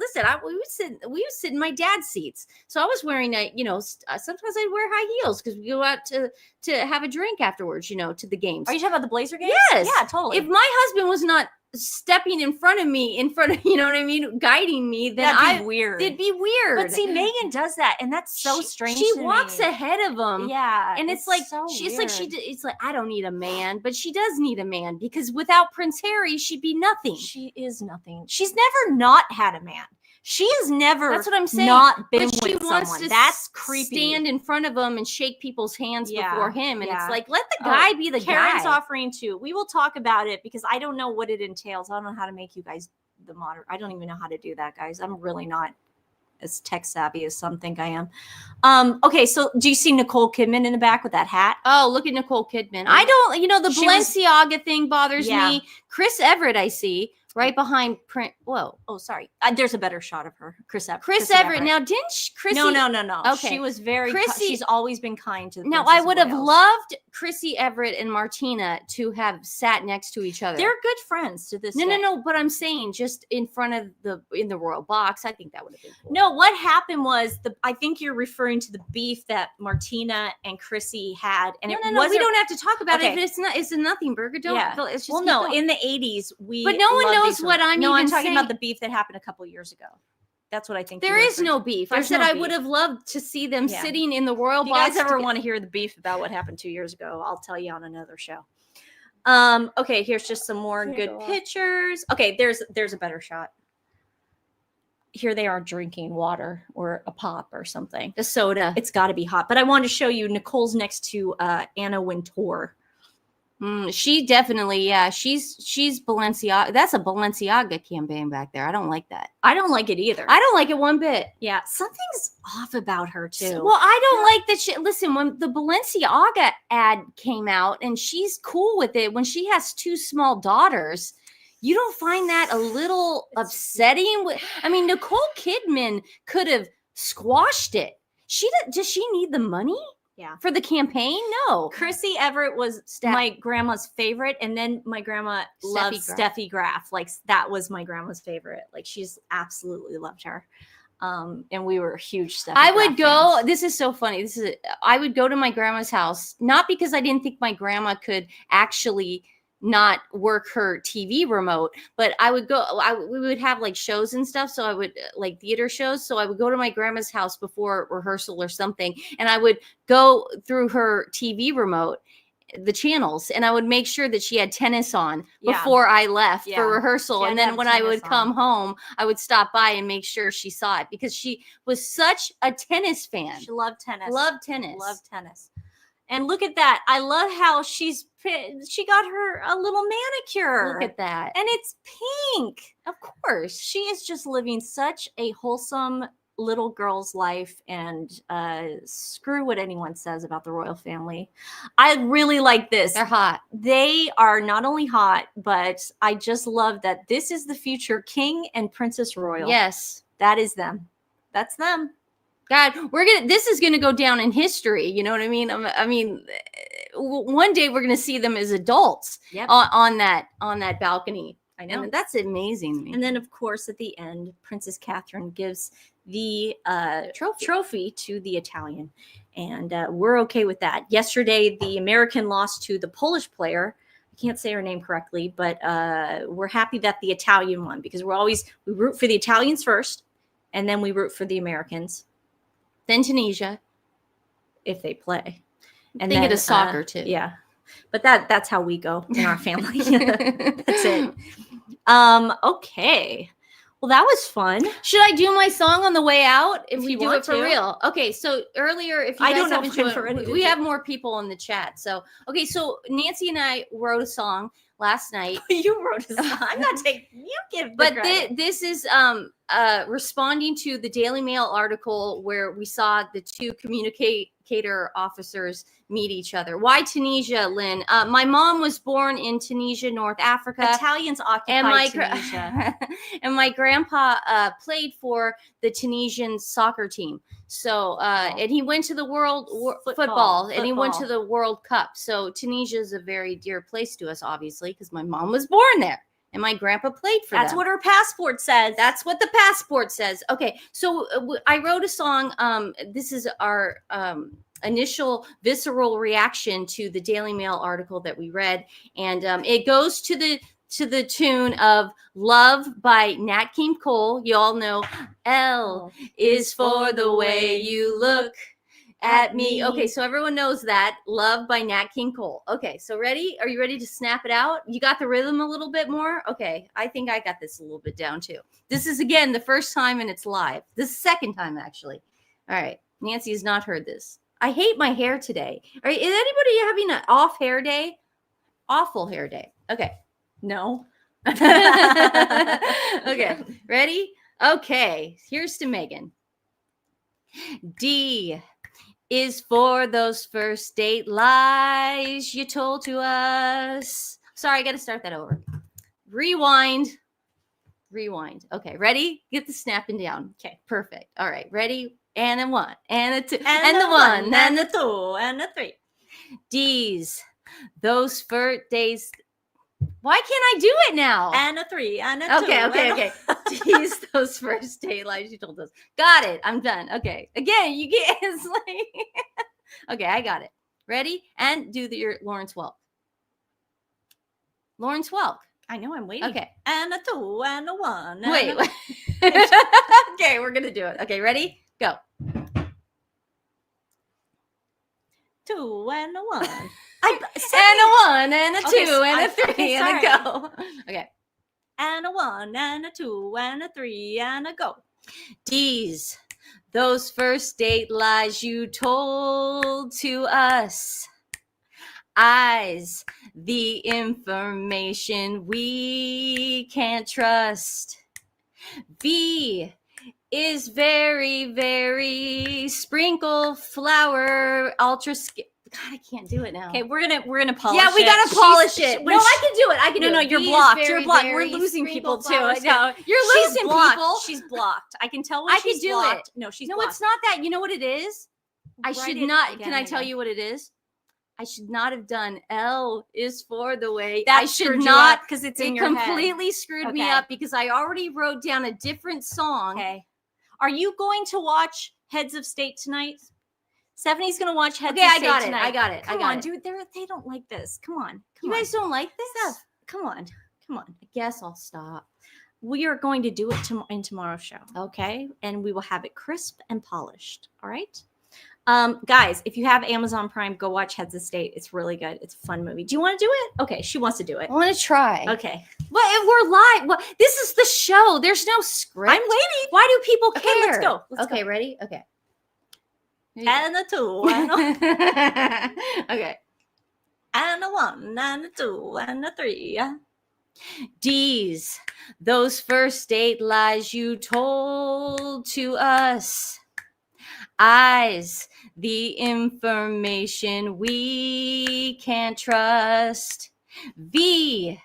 we would sit in my dad's seats. So I was wearing sometimes I'd wear high heels because we go out to have a drink afterwards, to the games. Are you talking about the Blazer games? Yes. Yeah, totally. If my husband was not stepping in front of me, you know what I mean, guiding me, then that'd be weird. It'd be weird. But see, Meghan does that, and that's so strange. She walks ahead of him. Yeah, and it's like so it's like I don't need a man, but she does need a man because without Prince Harry, she'd be nothing. She is nothing. She's never not had a man. She has never. That's what I'm saying. Not been but she with wants someone. to That's creepy. Stand in front of him and shake people's hands before him, and it's like let the guy be the guy. Karen's offering too. We will talk about it because I don't know what it entails. I don't know how to make you guys the moderator. I don't even know how to do that, guys. I'm really not as tech savvy as some think I am. Okay, so do you see Nicole Kidman in the back with that hat? Oh, look at Nicole Kidman. I don't, the Balenciaga thing bothers me. Chris Everett, I see right behind print. Whoa. Oh, sorry. There's a better shot of her. Chris Everett. Now, didn't Chrissy? No. Okay. She was very. She's always been kind to the Now, I would have loved Chrissy Everett and Martina to have sat next to each other. They're good friends to this day. No. But I'm saying just in front of in the royal box, I think that would have been cool. No, what happened was I think you're referring to the beef that Martina and Chrissy had, and no. We don't have to talk about it. It's a nothing burger. It's just in the 80s but no one knows what I'm I'm talking about the beef that happened a couple years ago. That's what I think. There is no beef. I said I would have loved to see them sitting in the royal box. If you guys ever want to hear the beef about what happened 2 years ago, I'll tell you on another show. Okay, here's just some more good pictures. Okay, there's a better shot. Here they are drinking water or a pop or something. A soda. It's got to be hot. But I wanted to show you Nicole's next to Anna Wintour. She definitely, she's Balenciaga. That's a Balenciaga campaign back there. I don't like that. I don't like it either. I don't like it one bit. Yeah, something's off about her too. Well, I don't like that she, listen, when the Balenciaga ad came out and she's cool with it, when she has 2 small daughters, you don't find that a little upsetting? I mean, Nicole Kidman could have squashed it. Does she need the money? Yeah. For the campaign? No. Chrissy Everett was my grandma's favorite. And then my grandma loved Steffi Graf. Like that was my grandma's favorite. Like she's absolutely loved her. And we were huge Steffi I would go, fans. This is so funny. I would go to my grandma's house, not because I didn't think my grandma could actually not work her TV remote, but I would go, we would have like shows and stuff. So I would like theater shows. So I would go to my grandma's house before rehearsal or something. And I would go through her TV remote, the channels, and I would make sure that she had tennis on before I left for rehearsal. And then when I would come home, I would stop by and make sure she saw it because she was such a tennis fan. She loved tennis. Loved tennis. And look at that. I love how she got her a little manicure. Look at that. And it's pink. Of course. She is just living such a wholesome little girl's life, and screw what anyone says about the royal family. I really like this. They're hot. They are not only hot, but I just love that this is the future king and princess royal. Yes. That is them. That's them. God, this is gonna go down in history. You know what I mean? I mean, one day we're gonna see them as adults on that balcony. I know. And that's amazing to me. And then, of course, at the end, Princess Catherine gives the trophy to the Italian, and we're okay with that. Yesterday, the American lost to the Polish player. I can't say her name correctly, but we're happy that the Italian won because we root for the Italians first, and then we root for the Americans. Then Tunisia, if they play. And they get a soccer too. Yeah. But that's how we go in our family. That's it. Okay. Well, that was fun. Should I do my song on the way out? If we do want it for to. real. Okay, so earlier, if you I guys don't know haven't if I'm joined, ready to we do have more people in the chat. So, okay, so Nancy and I wrote a song last night. You wrote a song. I'm not taking, you give the But credit. this is responding to the Daily Mail article where we saw the 2 communicator officers meet each other. Why Tunisia, Lynn? My mom was born in Tunisia, North Africa. Italians occupied Tunisia. And my grandpa played for the Tunisian soccer team. So, and he went to the football, and he went to the World Cup. So Tunisia is a very dear place to us, obviously, because my mom was born there. And my grandpa played for That's them. what her passport says. That's what the passport says. Okay, so I wrote a song. This is our initial visceral reaction to the Daily Mail article that we read, and it goes to the tune of "Love" by Nat King Cole. You all know L is for the way you look at me. Okay, so everyone knows that. Love by Nat King Cole. Okay, so ready? Are you ready to snap it out? You got the rhythm a little bit more? Okay, I think I got this a little bit down too. This is, again, the first time and it's live. This is the second time, actually. All right, Nancy has not heard this. I hate my hair today. All right, is anybody having an off hair day? Awful hair day. Okay. No. Okay, ready? Okay, here's to Meghan. D is for those first date lies you told to us. Sorry, I got to start that over. Rewind. Okay, ready? Get the snapping down. Okay, perfect. All right, ready? And a 1, and a 2, and the 1, and the 2, and a 3. D's. Those first days. Why can't I do it now? And a 3, and a 2. Okay. D's. Those first date lies you told us. Got it. I'm done. Okay. Again, you get it's like. Okay, I got it. Ready? And do your Lawrence Welk. Lawrence Welk. I know, I'm waiting. Okay. And a 2, and a 1. Wait. Okay, we're gonna do it. Okay, ready? Go. 2 and a 1. And a 1 and a 2 and a 3 okay, and a go. Okay. And a 1 and a 2 and a 3 and a go. D's. Those first date lies you told to us. I's. The information we can't trust. V is very, very sprinkle flour ultra. God, I can't do it now. Okay, we're gonna polish. Yeah, we gotta polish it. No, I can do it. I can do it. No, you're V blocked. is You're very, blocked. very We're losing people too. sprinkle flour. No, You're she's losing blocked. people. She's blocked. I can tell when I she's can do blocked. it. No, she's No, blocked. it's not that. You know what it is? I Write should it not. again, Can I tell Meghan. you what it is? I should not have done L is for the way. That I should screwed you not, up 'cause it's in it your head. completely screwed me Okay. up because I already wrote down a different song. Okay. Are you going to watch Heads of State tonight? Stephanie's gonna watch Heads Okay, of I State got it. tonight. I got it. Come I got on, it. dude. They don't like this. Come on. You guys don't like this? Steph, come on. Come on. I guess I'll stop. We are going to do it in tomorrow's show, okay? And we will have it crisp and polished. All right. Guys, if you have Amazon Prime, go watch Heads of State. It's really good. It's a fun movie. Do you want to do it? Okay, she wants to do it. I want to try. Okay. What? We're live. What? This is the show. There's no script. I'm waiting. Why do people care? Okay, let's go. Let's okay, go. ready? Okay. Here you And a 2, go. and a, Okay. and a 1, and a 2, and a 3. D's. Those first date lies you told to us. I's. The information we can't trust. V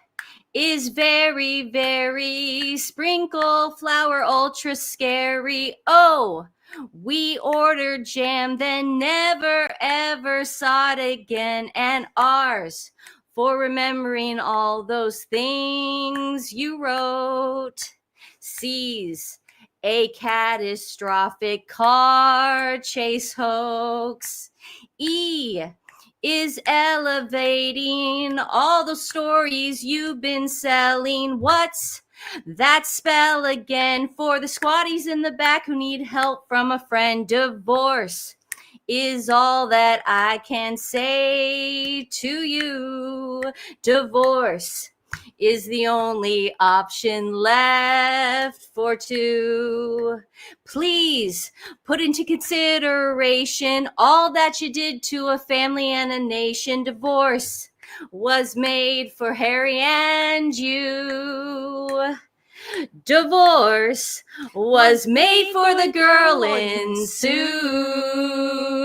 is very, very sprinkle flour ultra scary. O, we ordered jam, then never ever saw it again. And R's for remembering all those things you wrote. C's, a catastrophic car chase hoax. E is elevating all the stories you've been selling. What's that spell again for the squatties in the back who need help from a friend? Divorce is all that I can say to you. Divorce is the only option left for two. Please put into consideration all that you did to a family and a nation. Divorce was made for Harry and you. Divorce was made for the girl in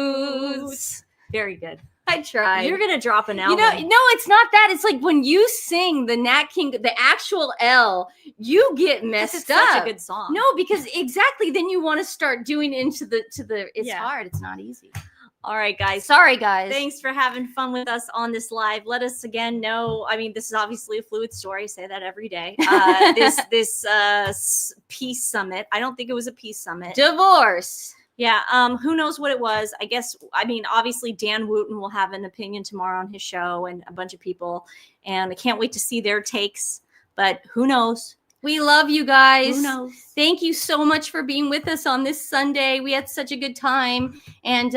suits. Very good. I tried. You're gonna drop an album. You know, no, it's not that. It's like when you sing the Nat King, the actual L, you get messed it's up. such a good song. No, because exactly. Then you want to start doing into the It's Yeah. hard. It's not easy. All right, guys. Sorry, guys. Thanks for having fun with us on this live. Let us again know. I mean, this is obviously a fluid story. I say that every day. This peace summit. I don't think it was a peace summit. Divorce. Yeah. Who knows what it was? I guess. I mean, obviously, Dan Wooten will have an opinion tomorrow on his show, and a bunch of people. And I can't wait to see their takes. But who knows? We love you guys. Who knows? Thank you so much for being with us on this Sunday. We had such a good time. And